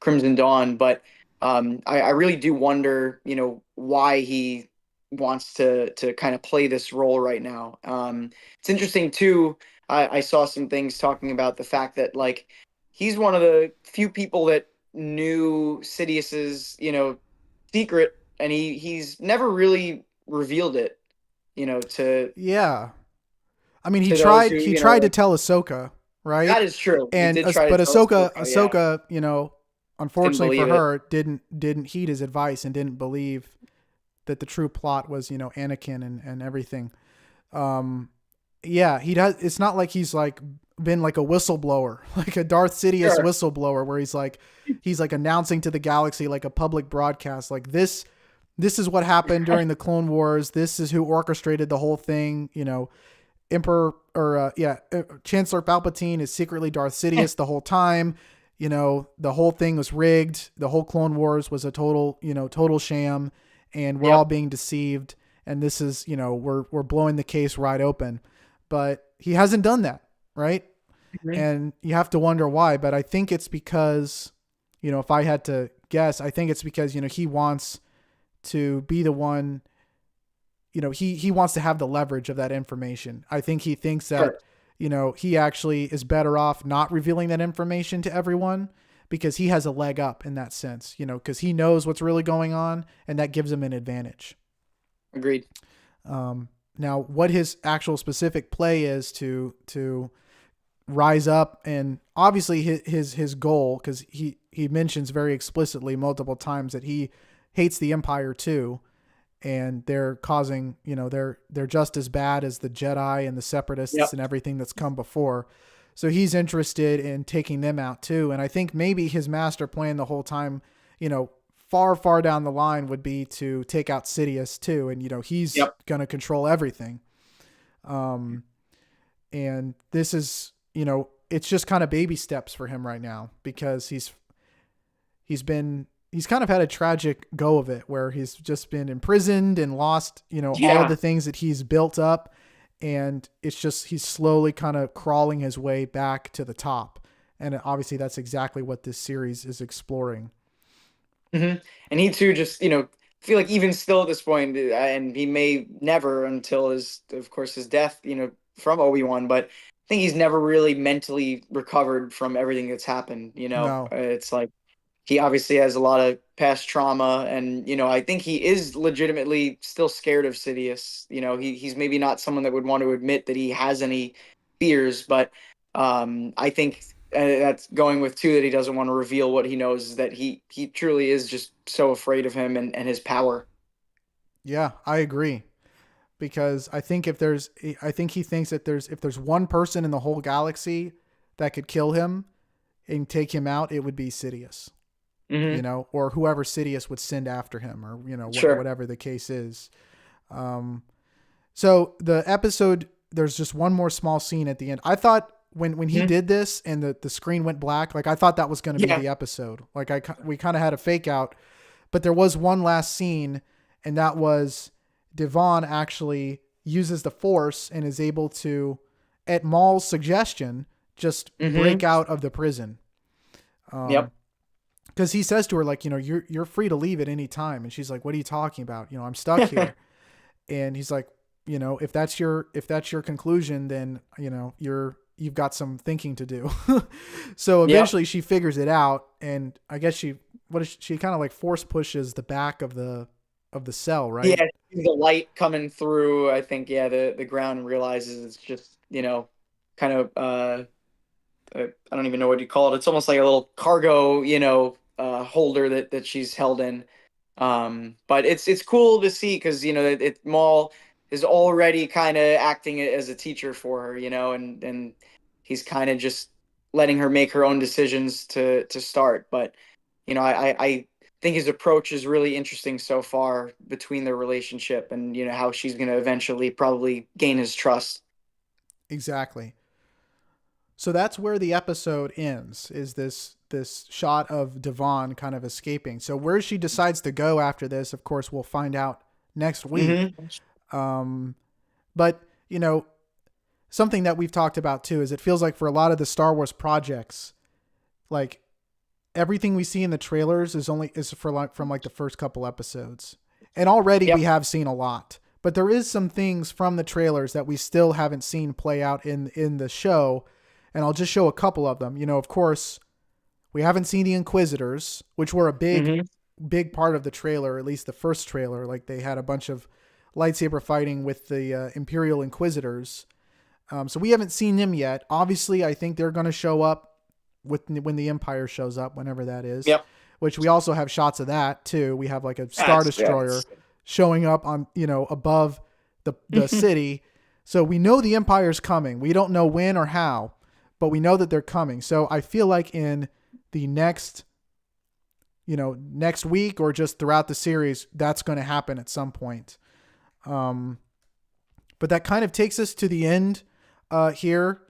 Crimson Dawn. But I really do wonder, you know, why he wants to kind of play this role right now. It's interesting too. I saw some things talking about the fact that like he's one of the few people that knew Sidious's, you know, secret, and he's never really revealed it, you know, to I mean, he tried to tell Ahsoka, right? That is true. And but Ahsoka, you know, unfortunately for her, didn't heed his advice and didn't believe that the true plot was, you know, Anakin and everything. He does. It's not like he's like been like a whistleblower, like a Darth Sidious whistleblower, where he's like announcing to the galaxy like a public broadcast, like this is what happened during the Clone Wars. This is who orchestrated the whole thing. You know, Chancellor Palpatine is secretly Darth Sidious the whole time. the whole thing was rigged. The whole Clone Wars was a total sham, and we're all Yep. being deceived. And this is, we're blowing the case wide open. But he hasn't done that, right? Mhm. And you have to wonder why. But I think it's because, if I had to guess, I think it's because, he wants to be the one, he wants to have the leverage of that information. I think he thinks that, Sure. he actually is better off not revealing that information to everyone because he has a leg up in that sense, because he knows what's really going on and that gives him an advantage. Agreed. Now, what his actual specific play is to rise up, and obviously his goal, because he mentions very explicitly multiple times that he hates the Empire too, and they're causing, they're just as bad as the Jedi and the Separatists Yep. and everything that's come before. So he's interested in taking them out too. And I think maybe his master plan the whole time, far down the line would be to take out Sidious too. And, he's Yep. going to control everything. And this is, it's just kind of baby steps for him right now because he's kind of had a tragic go of it where he's just been imprisoned and lost, all of Yeah. the things that he's built up. And it's just, he's slowly kind of crawling his way back to the top. And obviously that's exactly what this series is exploring. Hmm. And he too just, feel like even still at this point, and he may never until of course, his death, from Obi-Wan, but I think he's never really mentally recovered from everything that's happened. No. It's like he obviously has a lot of past trauma, and I think he is legitimately still scared of Sidious. He's maybe not someone that would want to admit that he has any fears, but I think that's going with too that he doesn't want to reveal what he knows is that he truly is just so afraid of him and his power. Yeah, I agree. Because I think he thinks that if there's one person in the whole galaxy that could kill him and take him out, it would be Sidious. Hmm. Or whoever Sidious would send after him, or Sure. whatever the case is. Um, so the episode, there's just one more small scene at the end. I thought when he Mhm. did this and the screen went black, like I thought that was going to be Yeah. the episode. Like we kind of had a fake out, but there was one last scene, and that was Devon actually uses the Force and is able to, at Maul's suggestion, just break Hmm. out of the prison. Yep. Because he says to her, like, you're free to leave at any time, and she's like, what are you talking about? I'm stuck here. And he's like, if that's your conclusion, then you've got some thinking to do. So Yep. eventually she figures it out, and I guess she kind of like force pushes the back of the cell, right? Yeah. The light coming through. I think. Yeah. The ground realizes it's just kind of I don't even know what you call it. It's almost like a little cargo, holder that she's held in. But it's cool to see because Maul is already kind of acting as a teacher for her, and he's kind of just letting her make her own decisions to start. But I think his approach is really interesting so far between their relationship and how she's going to eventually probably gain his trust. Exactly. So that's where the episode ends, is this shot of Devon kind of escaping. So where she decides to go after this, of course, we'll find out next week. Hmm. Um, but something that we've talked about too is it feels like for a lot of the Star Wars projects, like everything we see in the trailers is from like the first couple episodes, and already we Yep. have seen a lot. But there is some things from the trailers that we still haven't seen play out in the show, and I'll just show a couple of them. Of course, we haven't seen the Inquisitors, which were a Hmm. big part of the trailer, at least the first trailer. Like they had a bunch of lightsaber fighting with the Imperial Inquisitors. So we haven't seen them yet. Obviously, I think they're going to show up when the Empire shows up, whenever that is. Yep. Which we also have shots of that too. We have like a Star That's Destroyer showing up on above the city. So we know the Empire's coming. We don't know when or how, but we know that they're coming. So I feel like in the next week or just throughout the series, that's going to happen at some point. But that kind of takes us to the end here.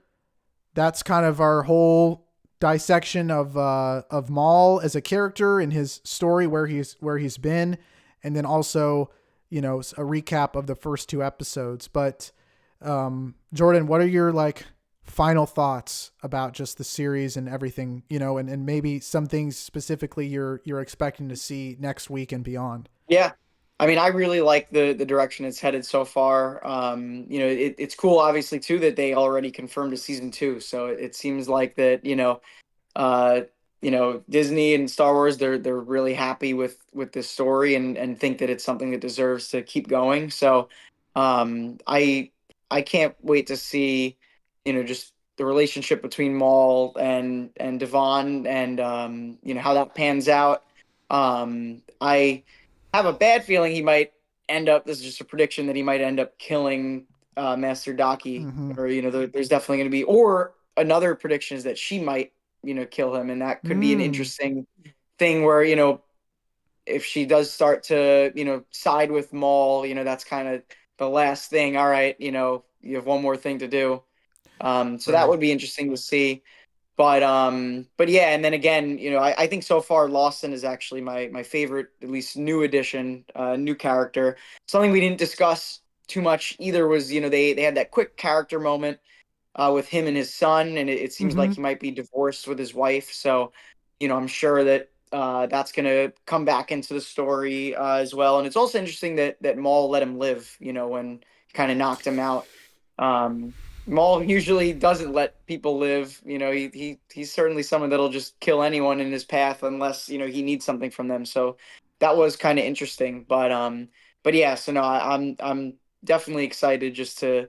That's kind of our whole dissection of Maul as a character and his story, where he's been, and then also, you know, a recap of the first two episodes. But Jordan, what are your like final thoughts about just the series and everything, you know, and maybe some things specifically you're expecting to see next week and beyond? Yeah. I mean, I really like the direction it's headed so far. You know, it's cool, obviously, too, that they already confirmed a season two. So it seems like that, uh, Disney and Star Wars, they're really happy with this story and think that it's something that deserves to keep going. So, I can't wait to see, just the relationship between Maul and Devon and how that pans out. I have a bad feeling he might end up. This is just a prediction that he might end up killing Master Daki, Mm-hmm. or there's definitely going to be. Or another prediction is that she might kill him, and that could be an Mm, interesting thing where if she does start to side with Maul, that's kind of the last thing. All right, you have one more thing to do. So that right. would be interesting to see. But yeah, and then again, I think so far Lawson is actually my favorite, at least new addition, new character. Something we didn't discuss too much either was, they had that quick character moment with him and his son, and it seems Mm-hmm. like he might be divorced with his wife. So, I'm sure that that's gonna come back into the story as well. And it's also interesting that Maul let him live, when he kind of knocked him out. Um, Maul usually doesn't let people live. He's certainly someone that'll just kill anyone in his path unless he needs something from them. So that was kind of interesting. But yeah. So no, I'm definitely excited just to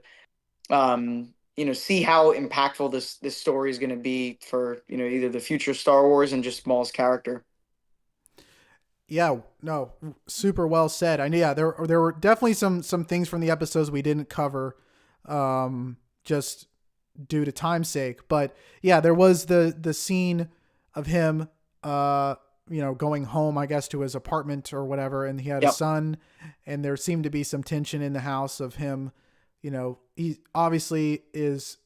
see how impactful this story is going to be for either the future Star Wars and just Maul's character. Yeah, no, super well said. I yeah, there were definitely some things from the episodes we didn't cover, just due to time's sake. But yeah, there was the scene of him, going home, I guess, to his apartment or whatever, and he had a Yep. son, and there seemed to be some tension in the house of him. He obviously is,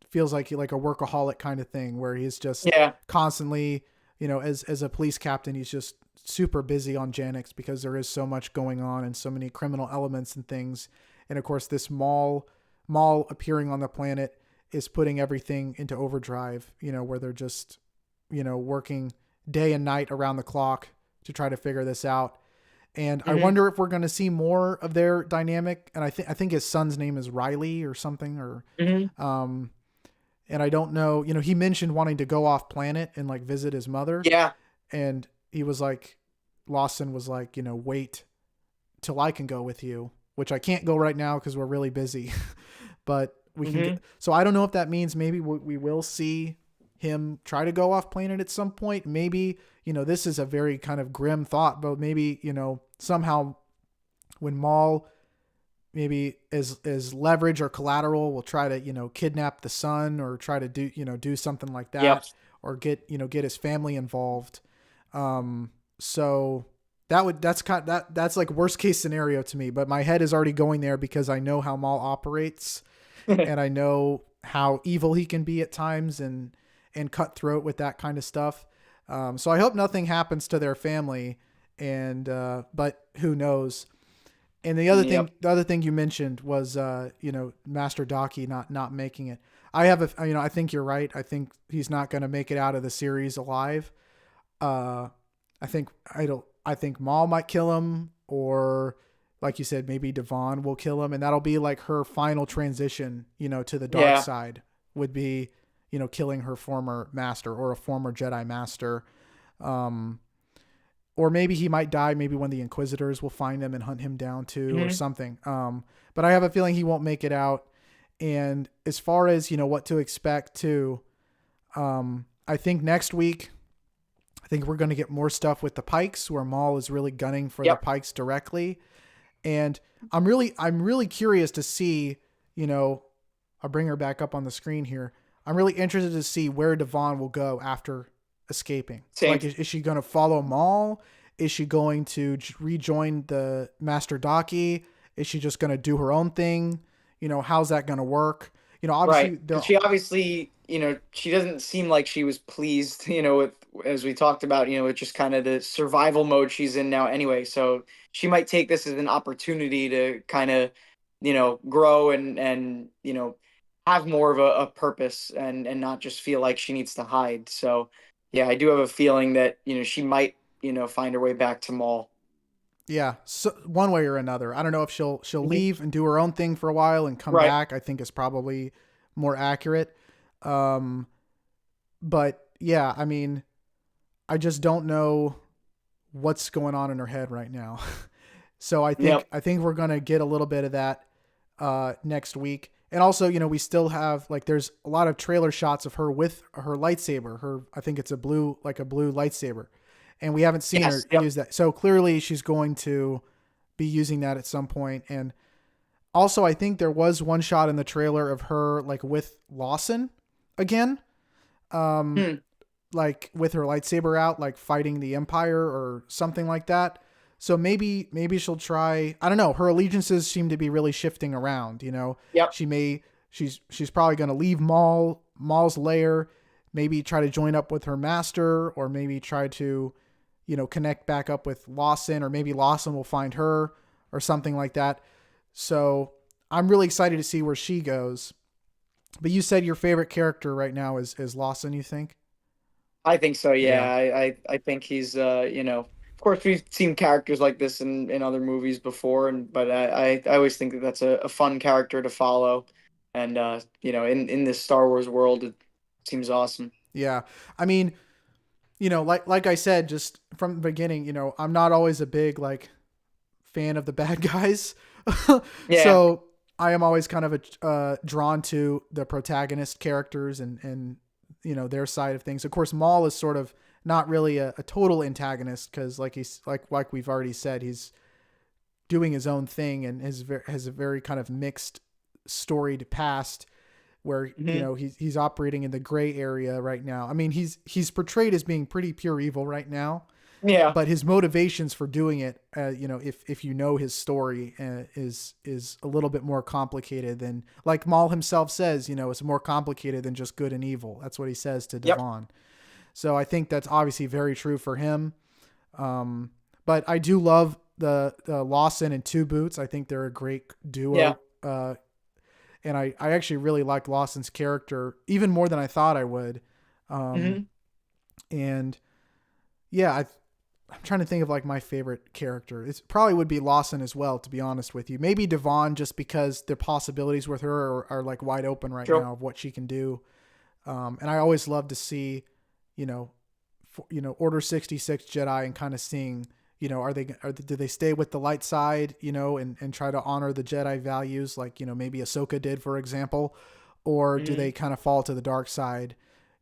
feels like a workaholic kind of thing where he's just Yeah. constantly, as a police captain, he's just super busy on Janix because there is so much going on and so many criminal elements and things. And of course, this Maul appearing on the planet is putting everything into overdrive, where they're just, working day and night around the clock to try to figure this out. And I Hmm. wonder if we're going to see more of their dynamic. And I think his son's name is Riley or something, or Hmm. um, and I don't know, he mentioned wanting to go off planet and like visit his mother. Yeah. And he was like, Lawson was like, wait till I can go with you, which I can't go right now because we're really busy, but we can Hmm. get, so I don't know if that means maybe we will see him try to go off planet at some point. Maybe, this is a very kind of grim thought, but maybe, somehow when Maul maybe as leverage or collateral will try to kidnap the son or try to do something like Yep. that, or get his family involved. So that's like worst case scenario to me, but my head is already going there because I know how Maul operates and I know how evil he can be at times and cutthroat with that kind of stuff. So I hope nothing happens to their family, and but who knows. And Yep. the other thing you mentioned was, Master Daki not making it. I have I think you're right. I think he's not going to make it out of the series alive. Uh, I think Maul might kill him, or like you said, maybe Devon will kill him, and that'll be like her final transition, to the dark Yeah. side would be, killing her former master or a former Jedi master. Um, or maybe he might die. Maybe when the Inquisitors will find him and hunt him down too, or Hmm. something. But I have a feeling he won't make it out. And as far as what to expect too, I think next week, I think we're going to get more stuff with the Pikes, where Maul is really gunning for the Yep. Pikes directly. And I'm really curious to see. I'll bring her back up on the screen here. I'm really interested to see where Devon will go after escaping. Same. Like, is she going to follow Maul? Is she going to rejoin the Master Daki? Is she just going to do her own thing? How's that going to work? Obviously Right. there. And she obviously, she doesn't seem like she was pleased, with, as we talked about, with just kind of the survival mode she's in now anyway. So she might take this as an opportunity to kind of, grow and, have more of a purpose and not just feel like she needs to hide. So yeah, I do have a feeling that, she might, find her way back to Maul. Yeah, so one way or another. I don't know if she'll Mhm. leave and do her own thing for a while and come Right. back. I think is probably more accurate. Um, but yeah, I mean, I just don't know what's going on in her head right now. So Yep. I think we're gonna get a little bit of that next week. And also, we still have like there's a lot of trailer shots of her with her lightsaber. I think it's a blue lightsaber, and we haven't seen Yes. her Yep. use that. So clearly, she's going to be using that at some point. And also, I think there was one shot in the trailer of her like with Lawson again, um, Hmm. like with her lightsaber out, like fighting the Empire or something like that. So maybe she'll try. I don't know. Her allegiances seem to be really shifting around. Yep. She's probably going to leave Maul's lair, maybe try to join up with her master, or maybe try to connect back up with Lawson, or maybe Lawson will find her or something like that. So I'm really excited to see where she goes. But you said your favorite character right now is Lawson, you think? I think so. Yeah, Yeah. I think he's of course we've seen characters like this in other movies before, and but I always think that that's a fun character to follow, and in this Star Wars world, it seems awesome. Yeah. I mean, like I said, just from the beginning, I'm not always a big like fan of the bad guys. Yeah. So I am always kind of drawn to the protagonist characters and their side of things. Of course, Maul is sort of not really a total antagonist because like he's like we've already said, he's doing his own thing and has a very kind of mixed storied past where Hmm. he's operating in the gray area right now. I mean, he's portrayed as being pretty pure evil right now, Yeah. but his motivations for doing it, if you know his story, is a little bit more complicated than, like Maul himself says, it's more complicated than just good and evil. That's what he says to Yep. Devon. So I think that's obviously very true for him. But I do love the Lawson and Two Boots. I think they're a great Yeah. duo. And I actually really like Lawson's character even more than I thought I would. Um, Hmm. and yeah, I'm trying to think of like my favorite character. It probably would be Lawson as well, to be honest with you. Maybe Devon, just because the possibilities with her are like wide open right True. now of what she can do. And I always love to see, you know, Order 66 Jedi and kind of seeing, do they stay with the light side, and try to honor the Jedi values like, maybe Ahsoka did, for example, or do Hmm. they kind of fall to the dark side,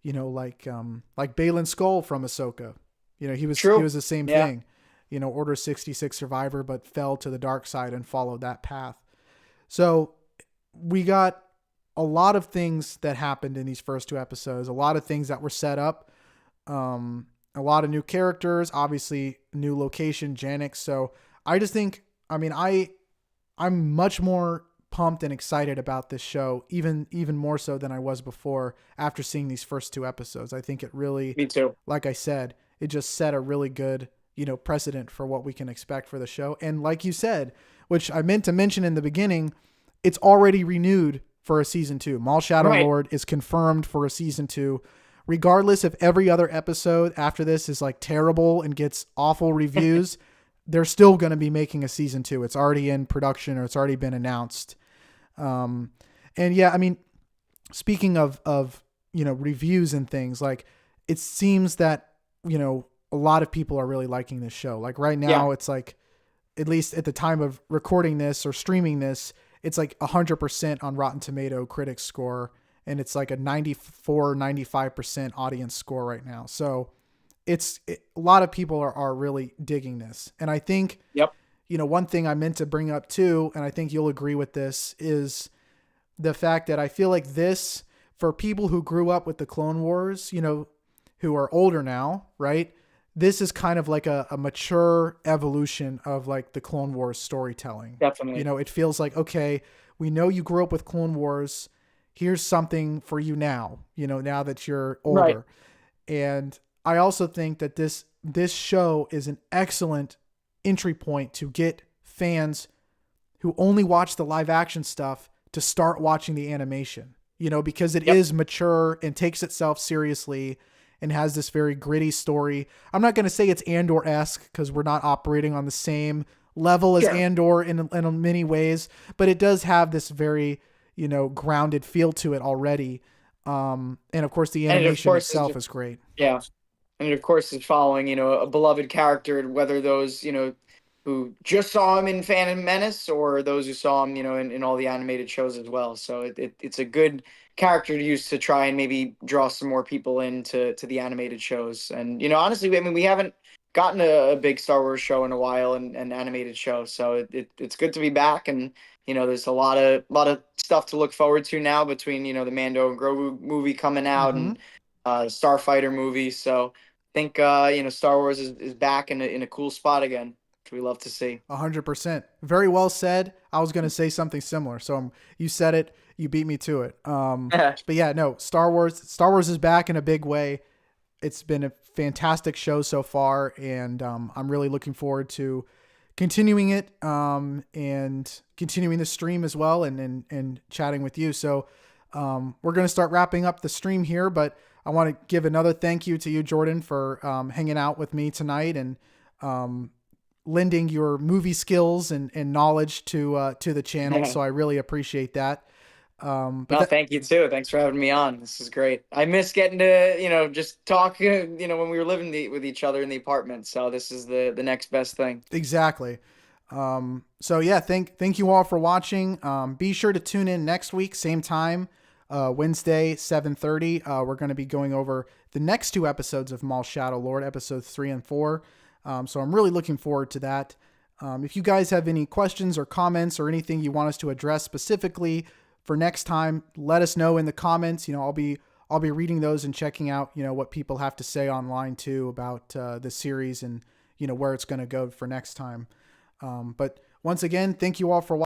like Baylan Skoll from Ahsoka. He True. was the same Yeah. thing, Order 66 survivor, but fell to the dark side and followed that path. So we got a lot of things that happened in these first two episodes, a lot of things that were set up, a lot of new characters, obviously new location, Janix. So I just think, I mean, I'm much more pumped and excited about this show, even more so than I was before after seeing these first two episodes. I think it really, Me too. like I said, it just set a really good, precedent for what we can expect for the show. And like you said, which I meant to mention in the beginning, it's already renewed for a season 2. Maul Shadow Right. Lord is confirmed for a season 2. Regardless if every other episode after this is like terrible and gets awful reviews, they're still going to be making a season 2. It's already in production, or it's already been announced. Um, and yeah, I mean, speaking of reviews and things, like it seems that a lot of people are really liking this show. Like right Yeah. now, it's like, at least at the time of recording this or streaming this, it's like 100% on Rotten Tomato critics score, and it's like a 95% audience score right now. So a lot of people are really digging this. And I think, Yep. one thing I meant to bring up too, and I think you'll agree with this, is the fact that I feel like this, for people who grew up with the Clone Wars, who are older now, right? This is kind of like a mature evolution of like the Clone Wars storytelling. Definitely. It feels like, okay, we know you grew up with Clone Wars. here's something for you now, now that you're Right. older. And I also think that this show is an excellent entry point to get fans who only watch the live action stuff to start watching the animation, because it Yep. is mature and takes itself seriously and has this very gritty story. I'm not going to say it's Andor-esque because we're not operating on the same level as Sure. Andor in many ways, but it does have this very, grounded feel to it already. And of course, the And it, of animation course, itself is great. yeah. And it, of course, is following, a beloved character, whether those, who just saw him in Phantom Menace or those who saw him, in all the animated shows as well. So it's a good character to use to try and maybe draw some more people into the animated shows. And, honestly, I mean, we haven't gotten a big Star Wars show in a while, and an animated show. So it's good to be back. And, there's a lot of stuff to look forward to now between, the Mando and Grogu movie coming out, Mm-hmm. and Starfighter movie. So think Star Wars is back in a cool spot again, which we love to see. 100%. Very well said. I was going to say something similar. So you said it. You beat me to it. But yeah, no, Star Wars is back in a big way. It's been a fantastic show so far, and I'm really looking forward to continuing it and continuing the stream as well, and chatting with you. So we're going to start wrapping up the stream here, but I want to give another thank you to you, Jordan, for hanging out with me tonight and lending your movie skills and knowledge to the channel. So I really appreciate that. No, thank you too. Thanks for having me on. This is great. I miss getting to, just talk, when we were living with each other in the apartment. So this is the next best thing. Exactly. So yeah, thank you all for watching. Be sure to tune in next week, same time, Wednesday, 7:30. We're going to be going over the next two episodes of Maul Shadow Lord, episodes 3 and 4. So I'm really looking forward to that. If you guys have any questions or comments or anything you want us to address specifically for next time, let us know in the comments. I'll be reading those and checking out, what people have to say online too about the series and, where it's going to go for next time. But once again, thank you all for watching.